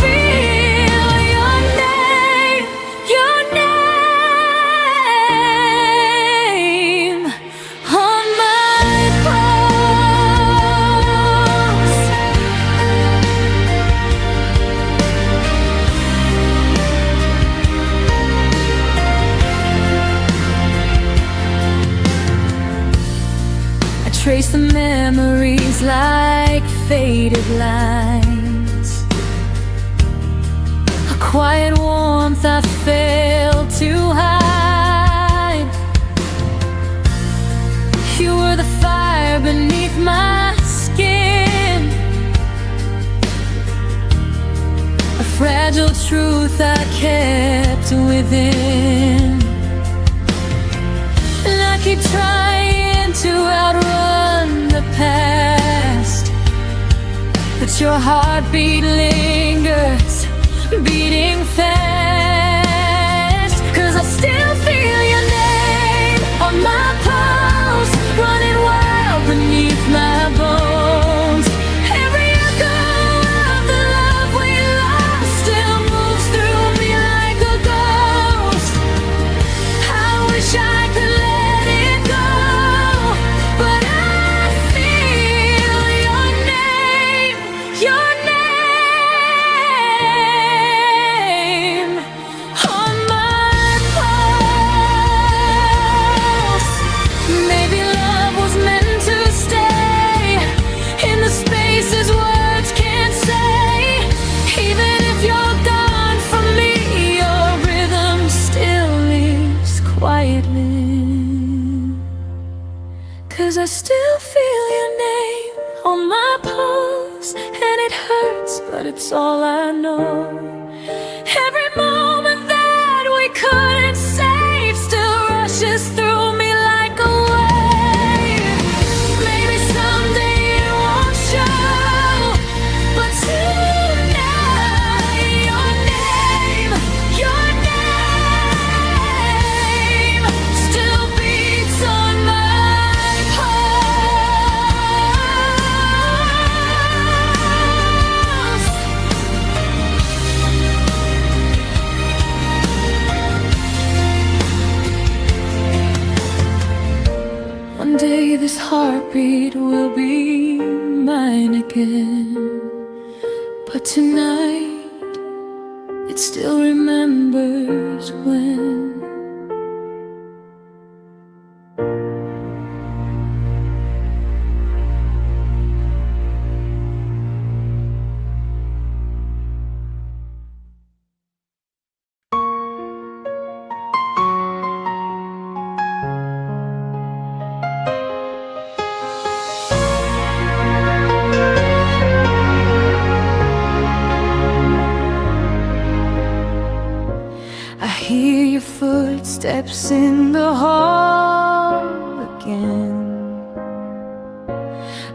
feel your name on my pulse. I trace the memories like faded lines, a quiet warmth I failed to hide. You were the fire beneath my skin, a fragile truth I kept within. And I keep trying to outrun the past, but your heartbeat lingers, beating fast. 'Cause I still feel your name on my pulse, running wild beneath my bones. Every echo of the love we lost still moves through me like a ghost. I wish I could let it go, but I feel your name on my pulse. Maybe love was meant to stay in the spaces words can't say. Even if you're gone from me, your rhythm still lives quietly. 'Cause I still feel your name on my pulse, and it hurts, but it's all I know. Every moment that we couldn't save still rushes through me like a wave. Maybe someday it won't show, but tonight your name still beats on my pulse. One day this heartbeat will be mine again, but tonight it still remembers when. I hear your footsteps in the hall again,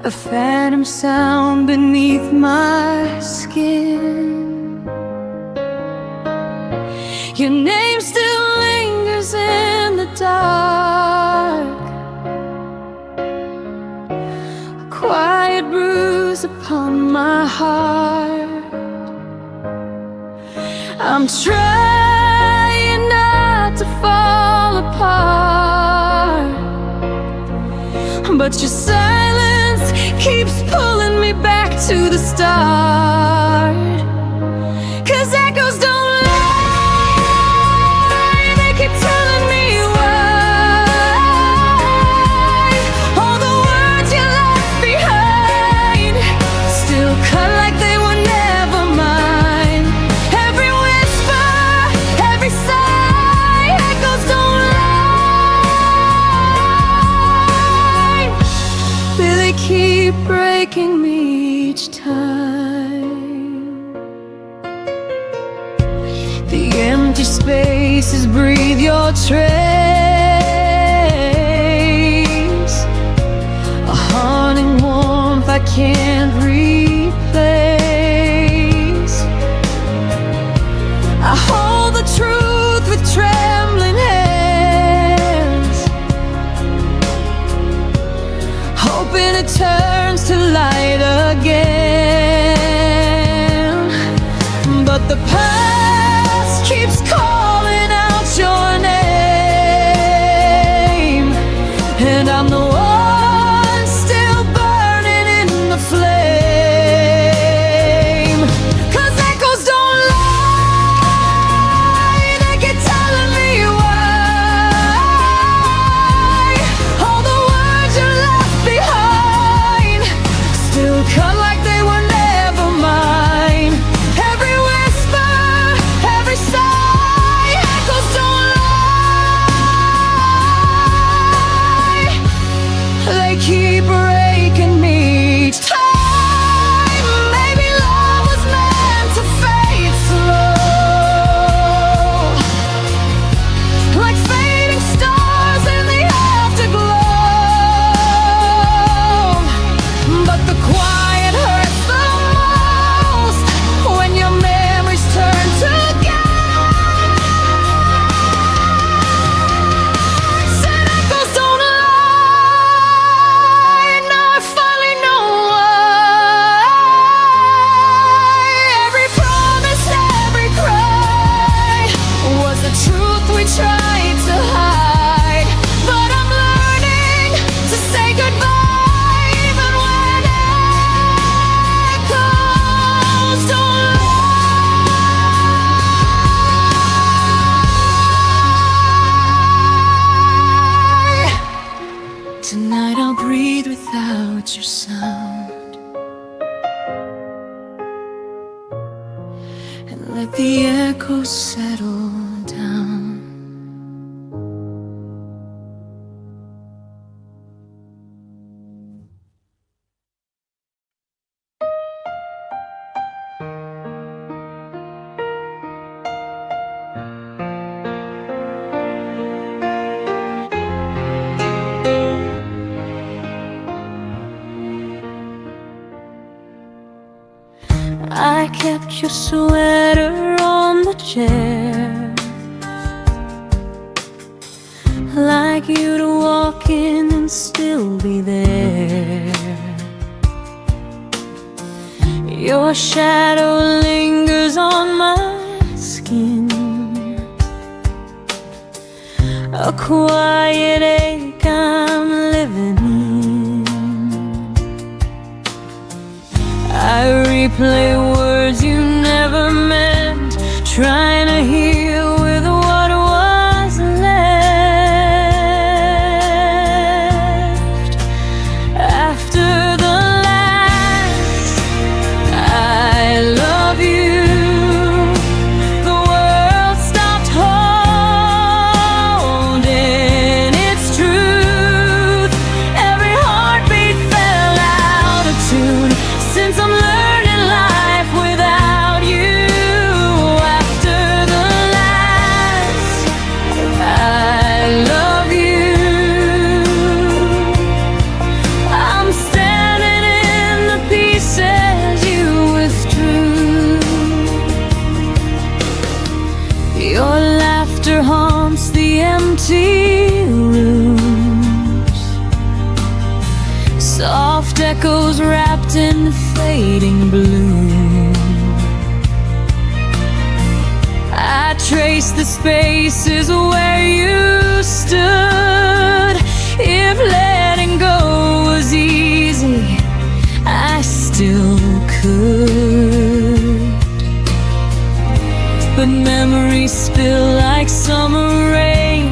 a phantom sound beneath my skin. Your name still lingers in the dark, a quiet bruise upon my heart. I'm trying not to fall apart, but your silence keeps pulling me back to the start. 'Cause echoes don't lie, they keep telling me why. All the words you left behind still cut like they were never mine. Every whisper, every sigh, echoes don't lie, they keep breaking me each time. The empty spaces breathe your trace, a haunting warmth I can't replace. I hold the truth with trembling hands, hoping it turns to light again. But the past keeps calling out your name, and I'm the one still burning in the flame. 'Cause echoes don't lie, they keep telling me why all the words you left behind still cut like they were never mine. Every whisper, every sigh, echoes don't lie, they keep breaking me each time. Maybe love was meant to fade slow, like fading stars in the afterglow. But the quiet hurts the most when your memories turn to gas. And echoes don't lie, now I finally know why. Every promise, every cry was the truth we tried to hide. But I'm learning to say goodbye even when echoes don't lie. Tonight I'll breathe without your sound and let the echoes settle down. I kept your sweater on the chair, like you'd walk in and still be there. Your shadow lingers on my skin, a quiet ache I'm living in. I replay words you never meant, trying to heal with what was left. After the last I love you, the world stopped holding its truth. Every heartbeat fell out of tune, since I'm learning life without you. After the last I love you, I'm standing in the pieces you withdrew. Your laughter haunts the empty rooms, soft echoes wrapped in fading bloom. I trace the spaces where you stood. If letting go was easy, I still could. But memories spill like summer rain,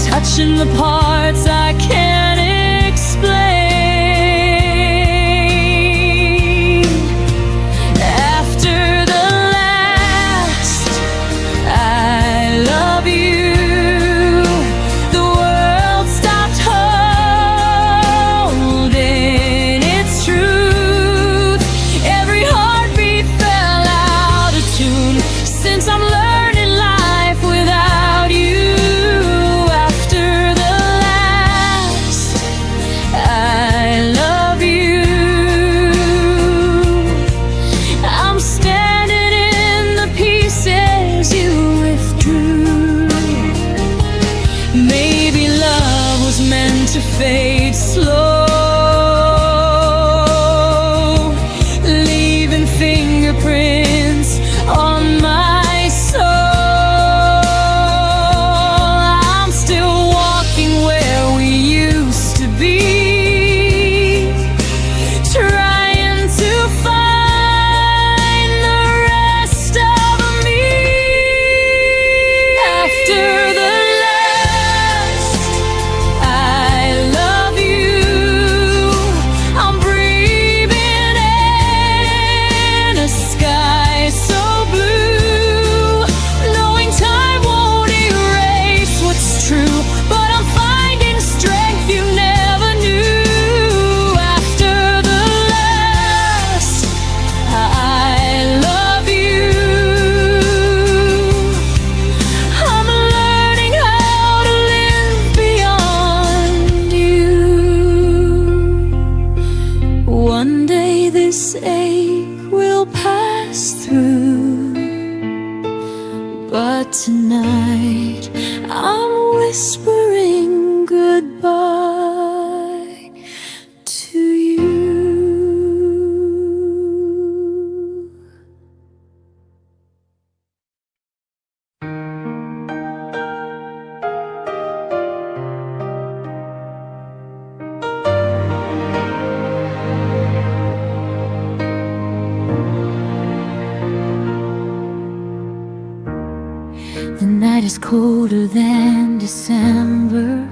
touching the parts I can't explain. After the last I love you, the world stopped holding its truth. sake we'll pass through. But tonight I'm whispering goodbye to you. The night is colder than December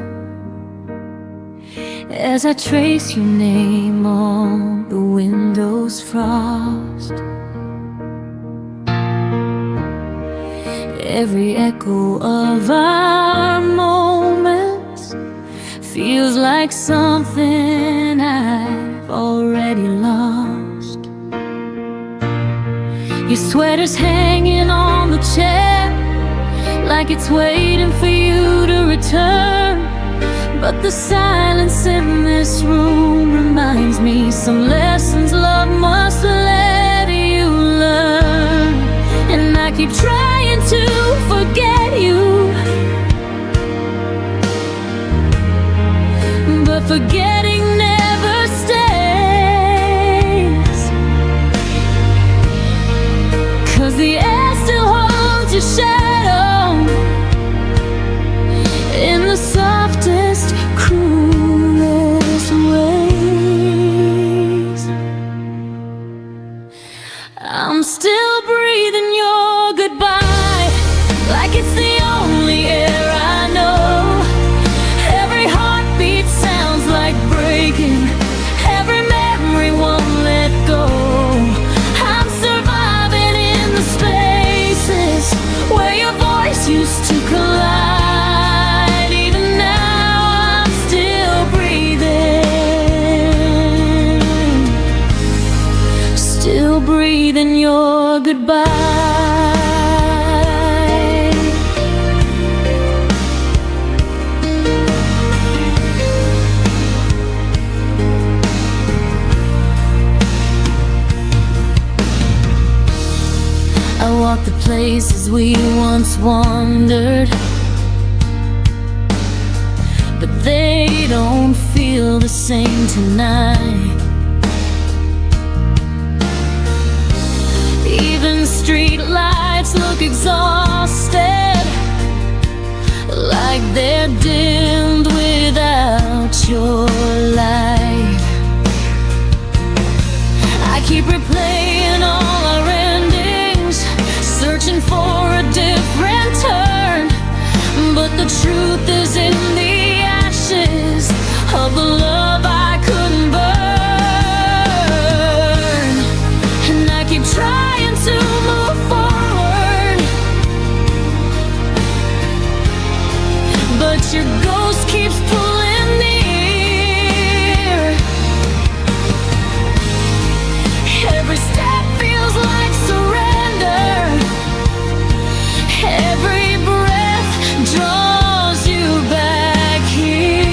as I trace your name on the window's frost. Every echo of our moments feels like something I've already lost. Your sweater's hanging on the chair like it's waiting for you to return. But the silence in this room reminds me some lessons love must let you learn. And I keep trying to forget you, but forgetting never stays. 'Cause the air still holds your shadow in the softest, cruelest ways. I'm still breathing your goodbye like it's the only air I know. Every heartbeat sounds like breaking, every memory won't let go. I'm surviving in the spaces where your voice used to collide. Even now I'm still breathing, still breathing your goodbye. I walk the places we once wandered, but they don't feel the same tonight. Even street lights look exhausted, like they're dimmed without your light. I keep replaying all our endings, searching for a different turn. But the truth is in the ashes of the love I couldn't burn. And I keep trying to move forward, but your ghost keeps pulling near. Every step feels like surrender, every breath draws you back here.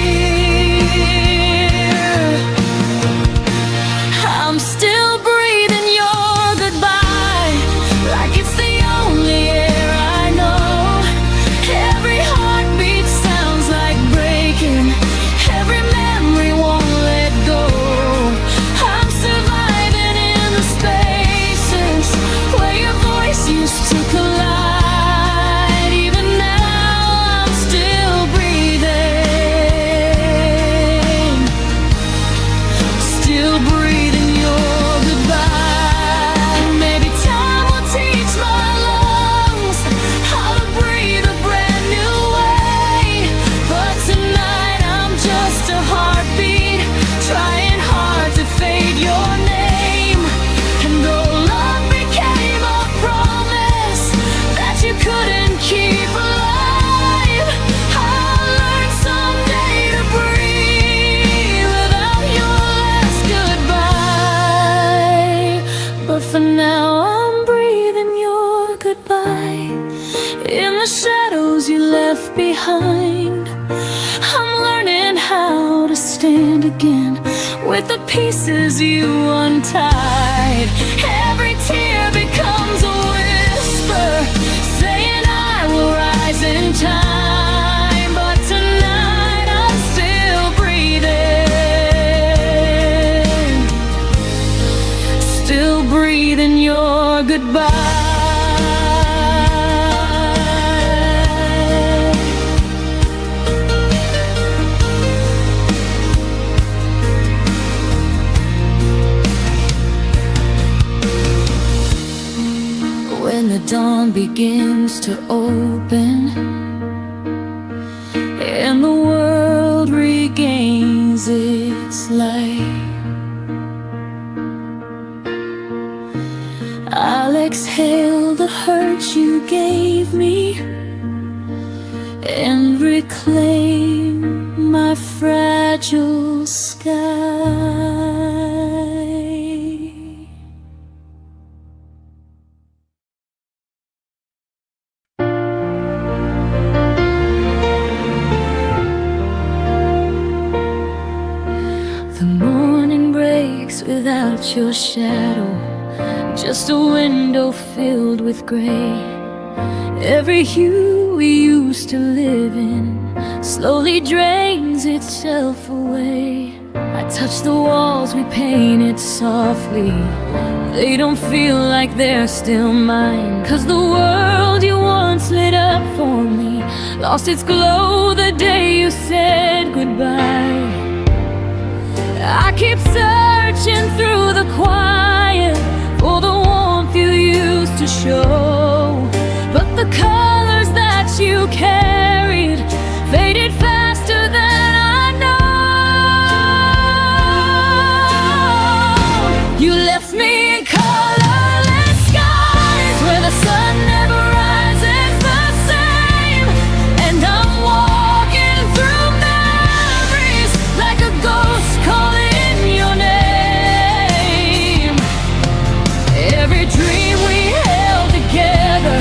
I'm still breathing your goodbye like it's the only air I know. Every heartbeat sounds like breaking, every memory won't let go. I'm surviving in the spaces where your voice used to collide. Even now I'm still breathing, still breathing your goodbye. Maybe time will teach my lungs how to breathe a brand new way. But tonight I'm just a heartbeat, trying hard to fade your name. And though love became a promise that you couldn't keep alive, I'll learn someday to breathe without your last goodbye. pieces you untied. Every tear becomes a whisper, saying I will rise in time. But tonight I'm still breathing, still breathing your goodbye. When the dawn begins to open and the world regains its light, I'll exhale the hurt you gave me and reclaim my fragile sky. The morning breaks without your shadow, just a window filled with gray. Every hue we used to live in slowly drains itself away. I touch the walls we painted softly, they don't feel like they're still mine. 'Cause the world you once lit up for me lost its glow the day you said goodbye. I keep searching through the quiet for the warmth you used to show, but the colors that you carried faded faster than I know. You left me in colorless skies where the sun never rises the same, and I'm walking through memories like a ghost calling your name. Every dream we held together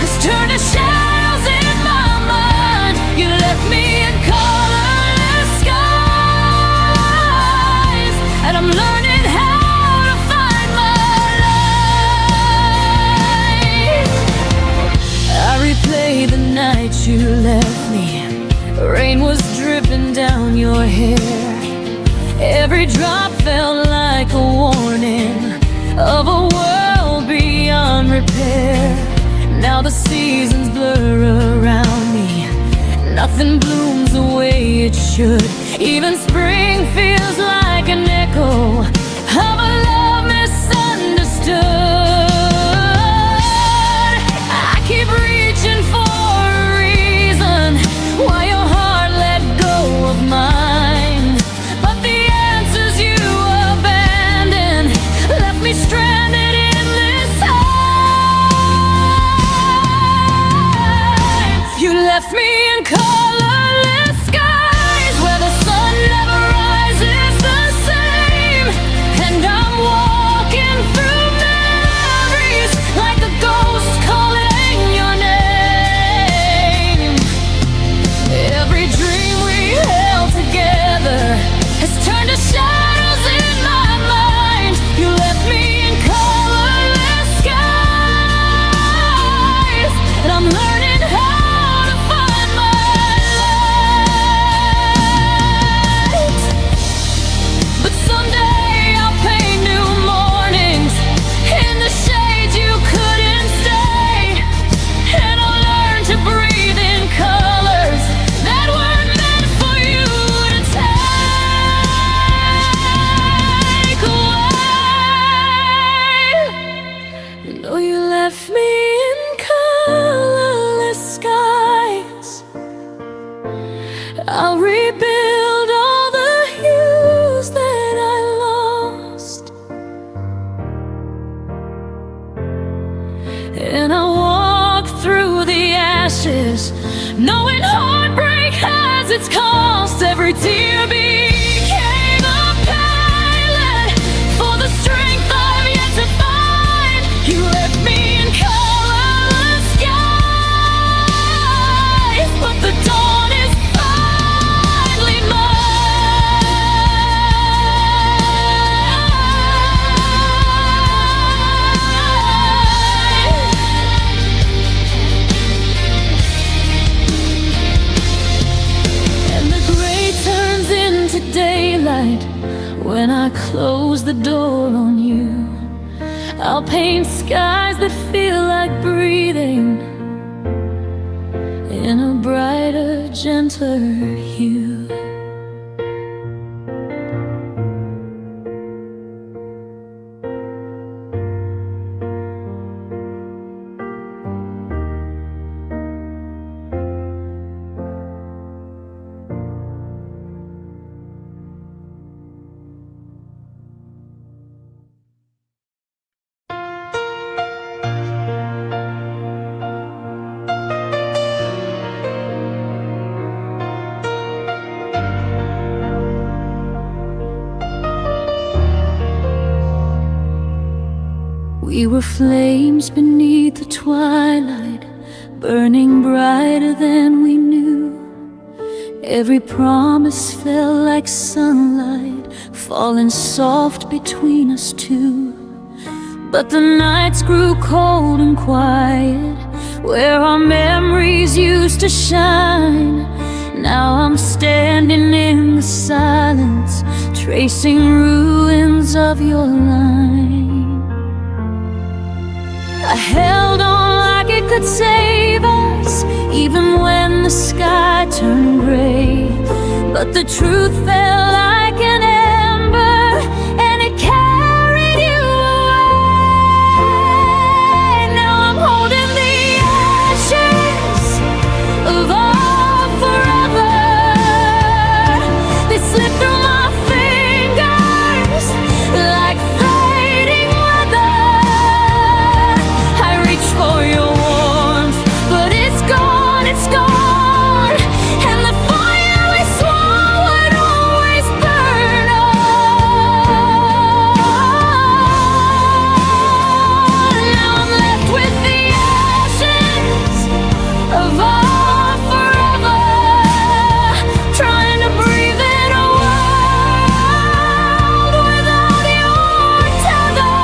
has turned to shadows in my mind. You left me in colorless skies, and I'm learning how to find my light. I replay the night you left me. Rain was dripping down your hair. Every drop felt like a warning of a world beyond repair. Now the seasons blur around me, nothing blooms the way it should. Even spring feels like an echo of a love misunderstood. I keep reaching for a reason why your heart let go of mine, but the answers you abandoned left me stranded in this time. You left me in colorless skies where the sun never rises the close the door on you. I'll paint skies that feel like breathing in a brighter, gentler hue. We were flames beneath the twilight, burning brighter than we knew. Every promise fell like sunlight, falling soft between us two. But the nights grew cold and quiet, where our memories used to shine. Now I'm standing in the silence, tracing ruins of your line. I held on like it could save us, even when the sky turned gray. But the truth felt like an ember, and it carried you away. Now I'm holding the ashes of our forever. They slip through my fingers like fading leather. I reach for your warmth, but it's gone, it's gone. And the fire we swore would always burn on. Now I'm left with the ashes of our forever, trying to breathe in a world without your tether.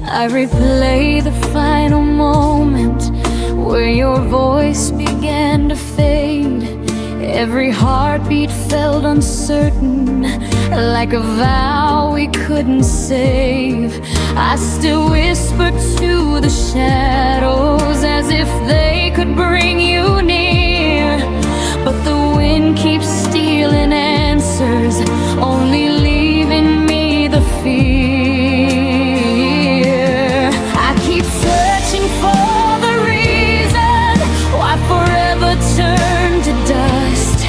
I replay the final moment where your voice began to fade. Every heartbeat felt uncertain, like a vow we couldn't save. I still whisper to the shadows as if they could bring you near. But the wind keeps stealing answers, only leaving me the fear. I keep searching for the reason why forever turned to dust.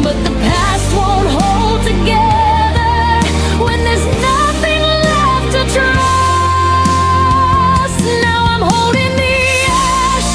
But the past won't hold together when there's nothing left to trust. Now I'm holding the ashes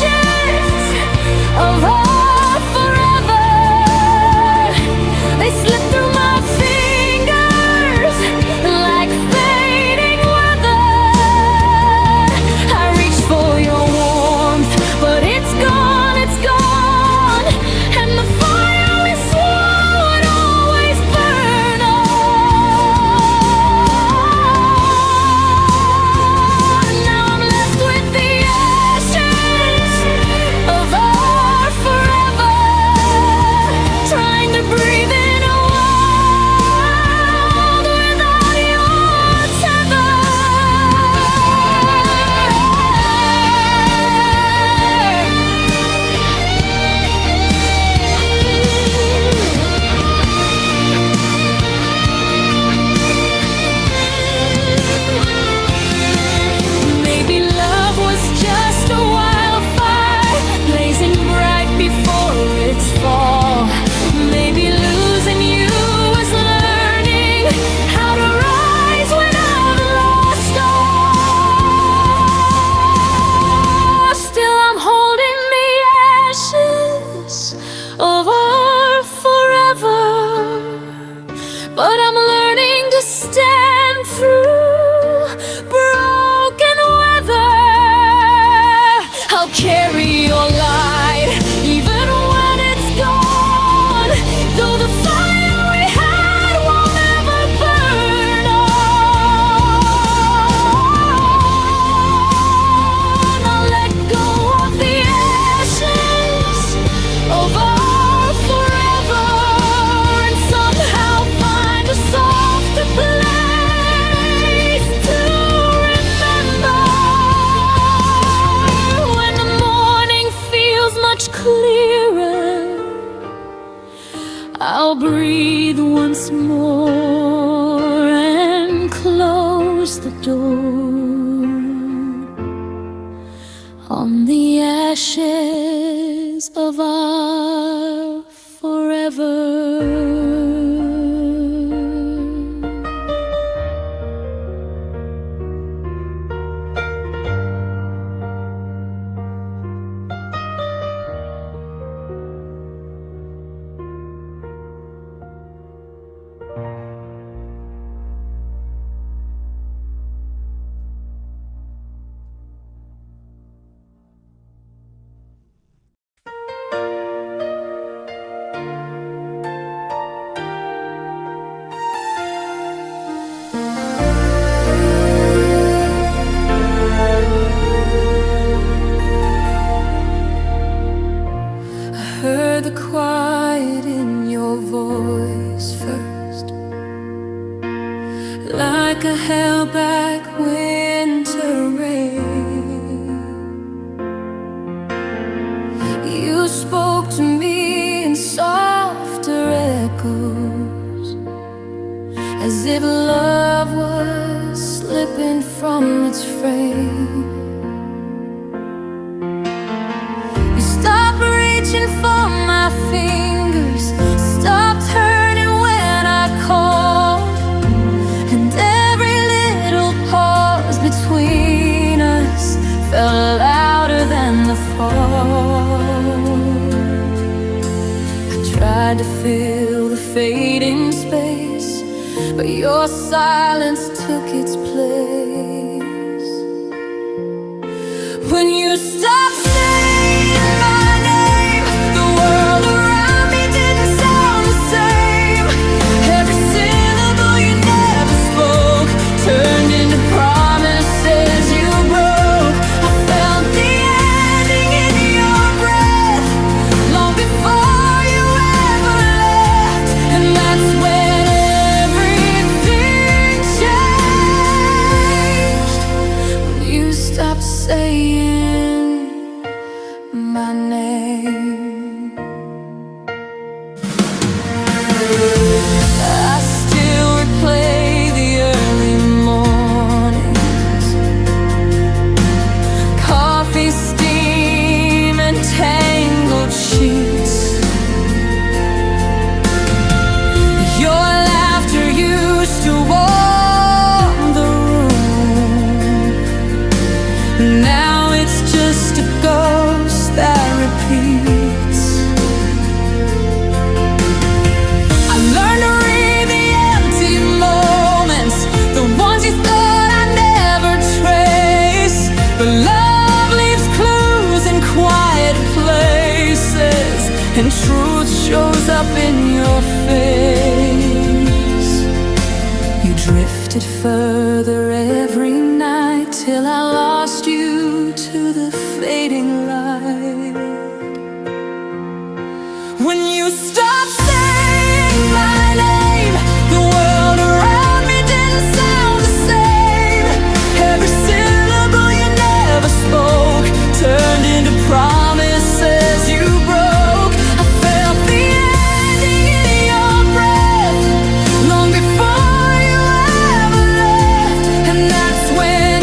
I'll breathe once more and close the door on the ashes of our forever. Heard the quiet in your voice first, like a held back winter rain. You spoke to me in softer echoes, as if love was slipping from its frame. Reaching for my fingers, stopped hurting when I called, and every little pause between us felt louder than the fall. I tried to fill the fading space, but your silence took its place. When you stopped saying my name, the world around me didn't sound the same. Every syllable you never spoke turned into promises you broke. I felt the ending in your breath long before you ever left, and that's when everything changed. When you stopped saying my name. I still replay the early mornings, coffee steam and tangled sheets. Your laughter used to warm the room. Now it's just a ghost that repeats. I learned to read the empty moments, the ones you thought I'd never trace. But love leaves clues in quiet places, and truth shows up in your face. You drifted further every night till I lost you to the fading light. When you stopped saying my name, the world around me didn't sound the same. Every syllable you never spoke turned into promises you broke. I felt the ending in your breath long before you ever left, and that's when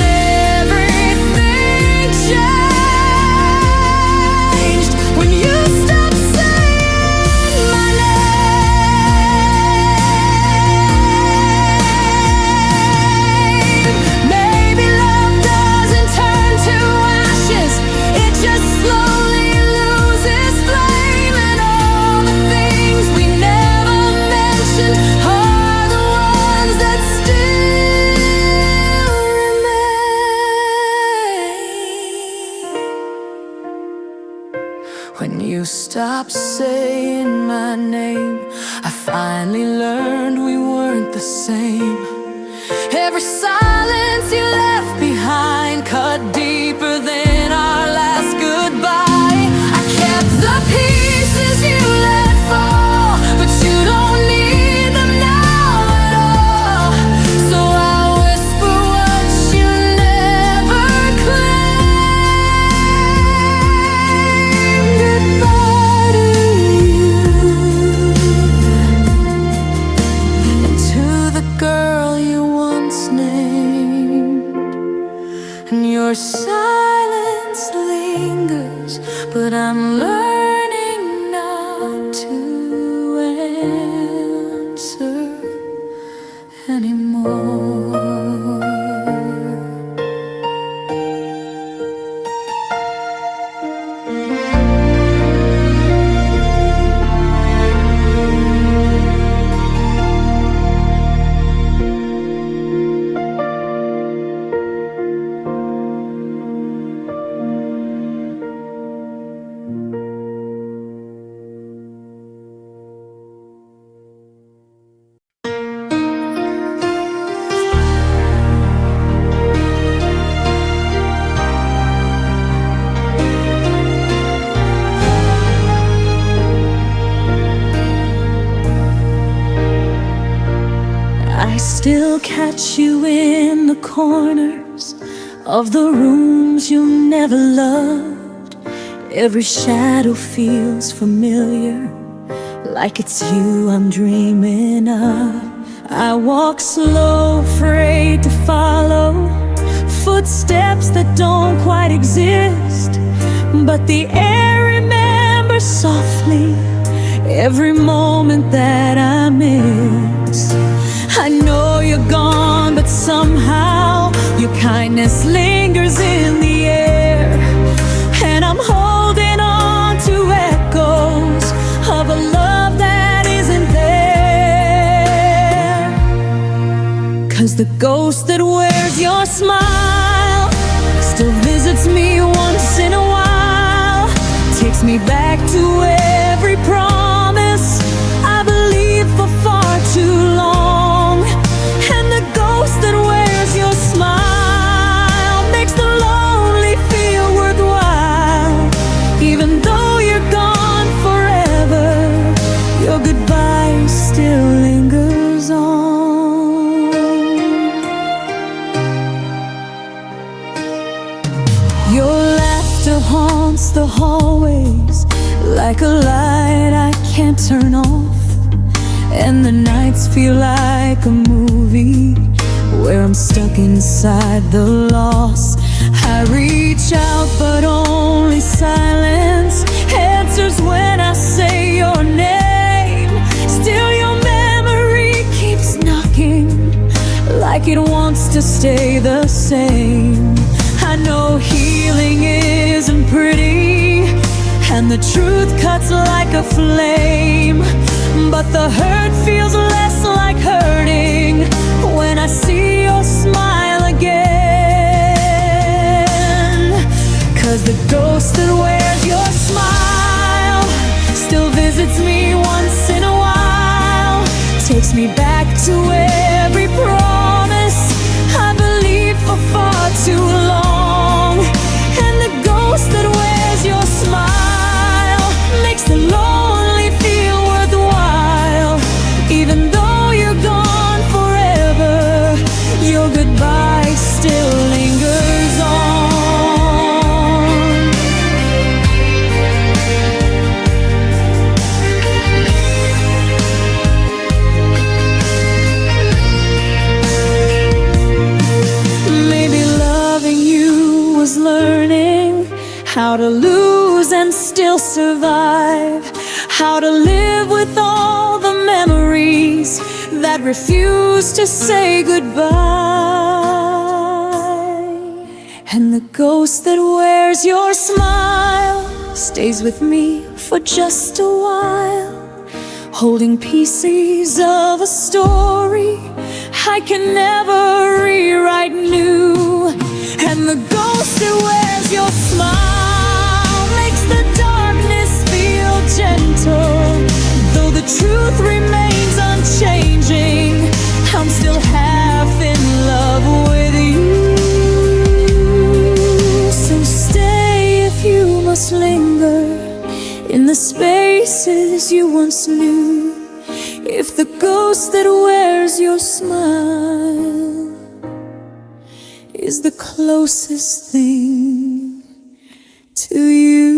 everything changed. When you stopped saying my name. Maybe love doesn't turn to ashes, it just slowly loses flame, and all the things we never mentioned are the ones that still remain. When you stopped saying my name, I finally learned we weren't the same. Every silence you left behind cut deeper than our last goodbye. I kept the pieces you let fall, but you don't need them now at all. So I whisper what you never claimed. Goodbye to you. answers, but I'm learning not to answer anymore. I still catch you in the corners of the rooms you never loved. Every shadow feels familiar, like it's you I'm dreaming of. I walk slow, afraid to follow footsteps that don't quite exist, but the air remembers softly every moment that I miss. I know you're gone, but somehow your kindness lingers in the air, and I'm holding on to echoes of a love that isn't there. 'Cause the ghost that wears your smile still visits me once in a while, takes me back to every promise I believed for far too long. And the ghost that wears your smile makes the lonely feel worthwhile. Even though you're gone forever, your goodbye still lingers on. Your laughter haunts the hallways like a light I can't turn off, and the nights feel like a movie where I'm stuck inside the loss. I reach out, but only silence answers when I say your name. Still your memory keeps knocking like it wants to stay the same. I know healing isn't pretty, and the truth cuts like a flame, but the hurt feels less like hurting when I see your smile again. 'Cause the ghost that wears your smile still visits me once in a while, takes me back to every promise I believed for far too long. And the ghost that wears your smile makes the lonely feel worthwhile. Even though you're gone forever, your goodbye still lingers on. Maybe loving you was learning how to lose and still survive, how to live with all the memories that refuse to say goodbye. And the ghost that wears your smile stays with me for just a while, holding pieces of a story I can never rewrite new. And the ghost that wears your smile makes the darkness feel gentle. Though the truth remains unchanging, I'm still half in love with you. So stay if you must linger in the spaces you once knew. If the ghost that wears your smile is the closest thing to you.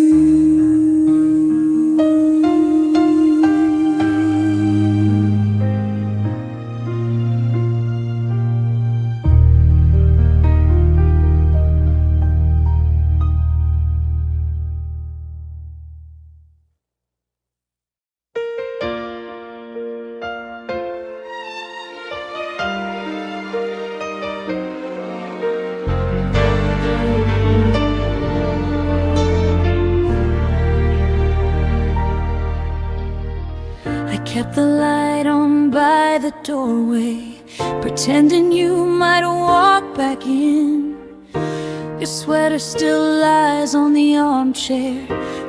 kept the light on by the doorway, pretending you might walk back in. Your sweater still lies on the armchair,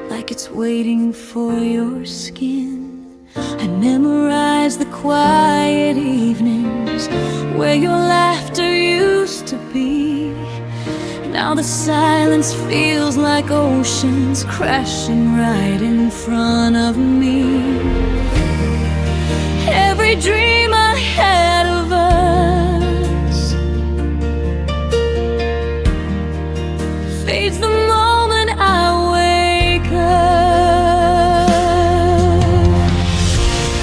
like it's waiting for your skin. I memorize the quiet evenings where your laughter used to be. Now the silence feels like oceans crashing right in front of me. Every dream I had of us fades the moment I wake up.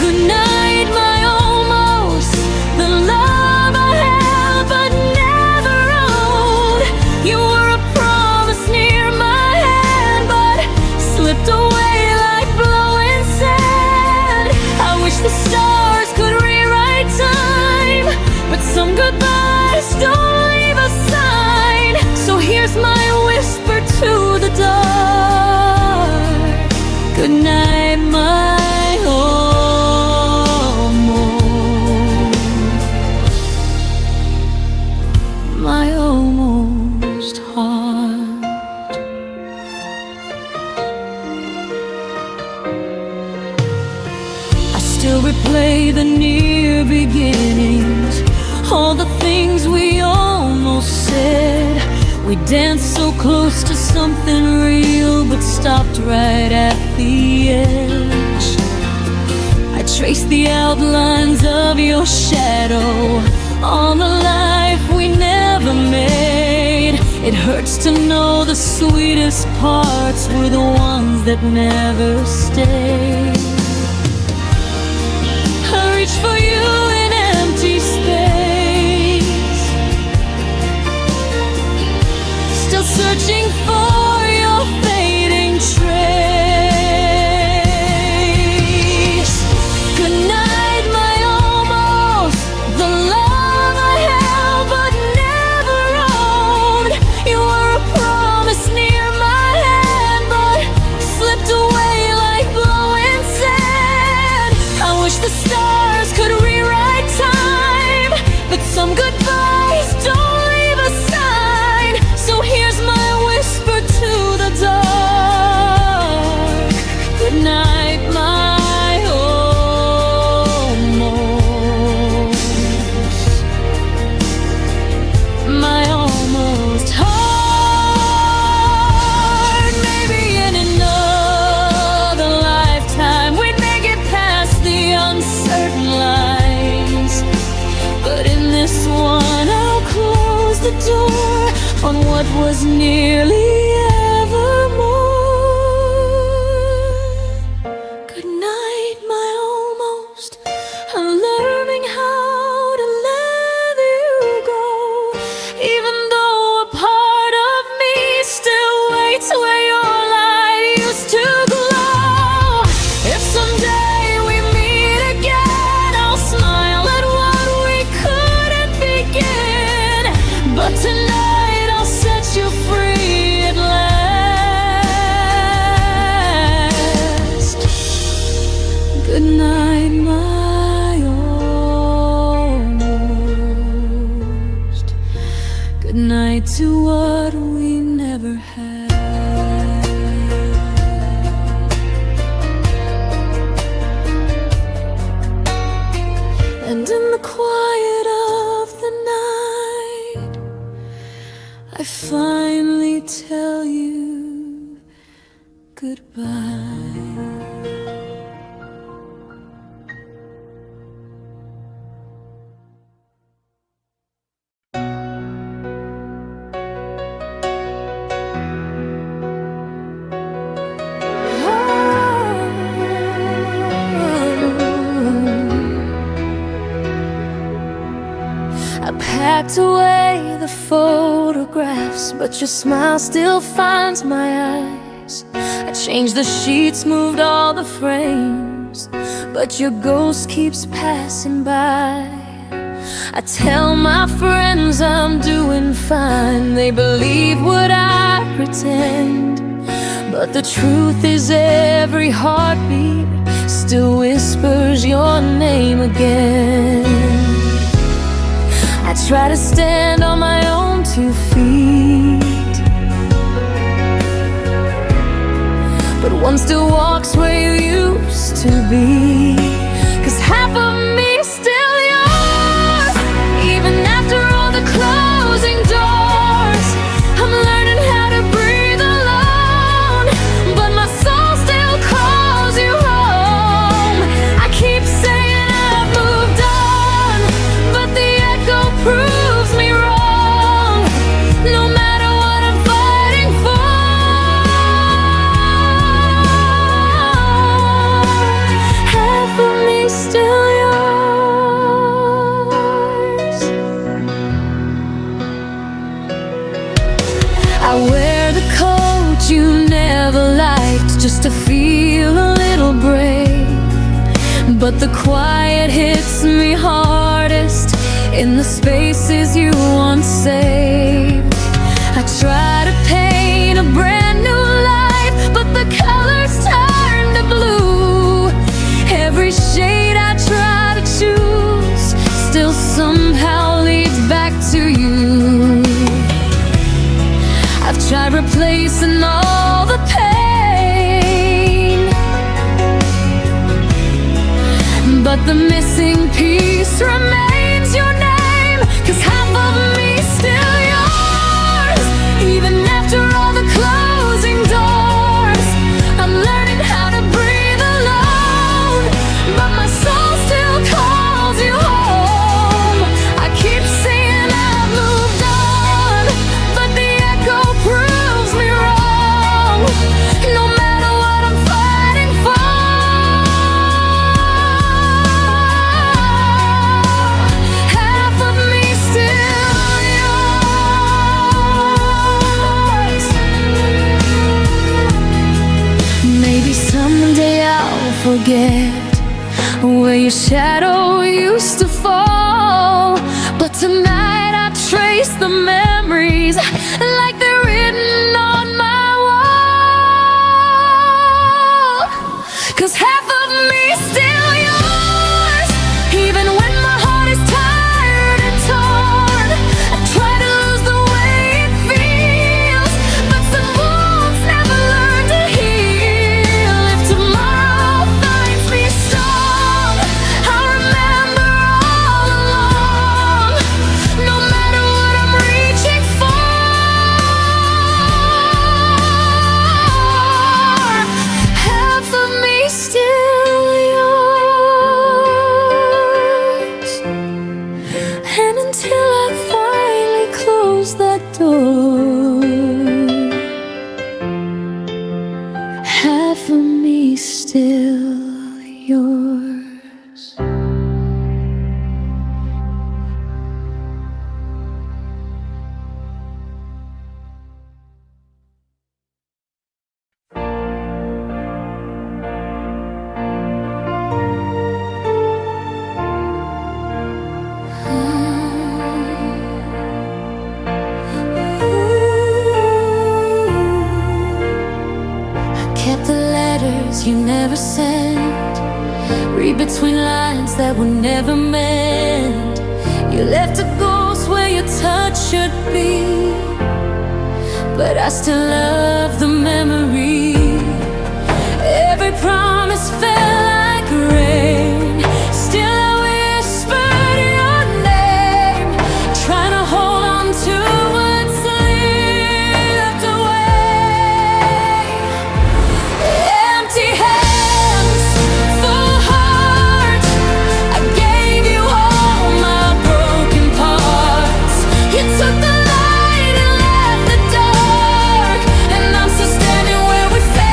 Good night, my almost, the love I held but never owned. You were a promise near my hand, but slipped away like blowing sand. I wish the stars could rewrite time, but some goodbyes don't leave a sign. So here's my whisper to the dark. Good night, my almost heart. I still replay the near beginnings, all the things we almost said. We danced so close to something real, but stopped right at the edge. I traced the outlines of your shadow on the life we never made. It hurts to know the sweetest parts were the ones that never stayed. I reach for you in empty space, still searching for your fading trace. Good night, my almost, the love I held but never owned. You were a promise near my hand, but slipped away like blowing sand. I wish the stars could rewrite time, but some goodbyes don't leave a sign. So here's my whisper to the dark. Good night, my almost heart. Maybe in another lifetime we'd make it past the uncertain lines, but in this one I'll close the door on what was nearly evermore. Good night, my almost, I'm learning how to let you go, even though a part of me still waits where your light used to glow. If someday we meet again, I'll smile at what we couldn't begin, but tonight I'll set you free at last. Good night, my almost. Good night to what we never had. And in the quiet of the night, I finally tell you goodbye. I packed away the photographs, but your smile still finds my eyes. I changed the sheets, moved all the frames, but your ghost keeps passing by. I tell my friends I'm doing fine, they believe what I pretend, but the truth is every heartbeat still whispers your name again. I try to stand on my own 2 feet, but one still walks where you used to be. 'Cause half of me's still yours, even after all the closing doors. I'm learning how to breathe alone, but my soul still calls you home. I keep saying I've moved on, but the echo proves me wrong. No matter what I'm fighting for, half of me still yours. I wear the coat you never liked just to feel a little brave, but the quiet hits me hardest in the spaces you once saved. I try to paint a brand new life, but the colors turn to blue. Every shade I try to choose still somehow leads back to you. I've tried replacing all the pain, but the missing piece remains your name. 'Cause half of me's still yours, even after all the closing doors. I'm learning how to breathe alone, but my soul still calls you home. I keep saying I've moved on, but the echo proves me wrong. No matter what I'm fighting for, half of me still yours. Maybe someday I'll forget where your shadow used to fall, but tonight I trace the memories like they're written on my wall. 'Cause half of me's still yours, even when my heart is tired and torn. I try to lose the way it feels, but some wounds never learn to heal. If tomorrow finds me strong, I'll remember all along. No matter what I'm reaching for, half of me still yours. And until I finally close that door, half of me still yours. Kept the letters you never sent, read between lines that were never meant. You left a ghost where your touch should be, but I still love the memory. Every promise fell like rain, still I whispered your name, trying to hold on to what slipped away. Empty hands, full heart, I gave you all my broken parts. You took the light and left the dark, and I'm still standing where we fell.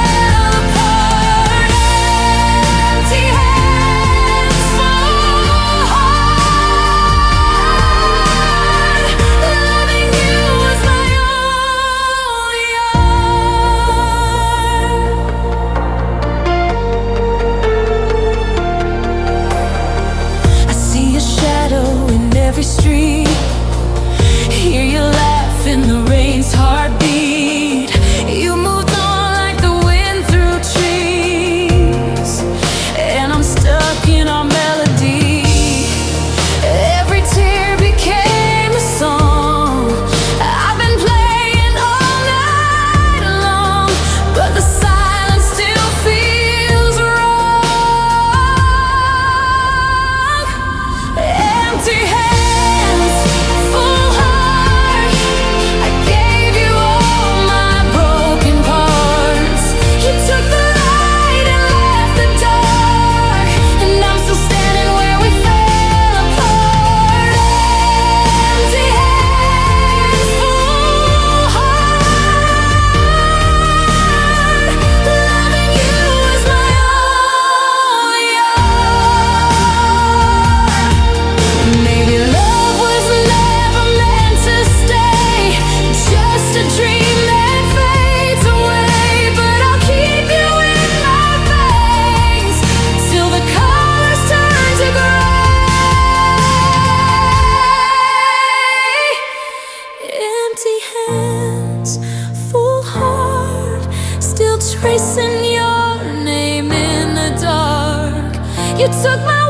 You took my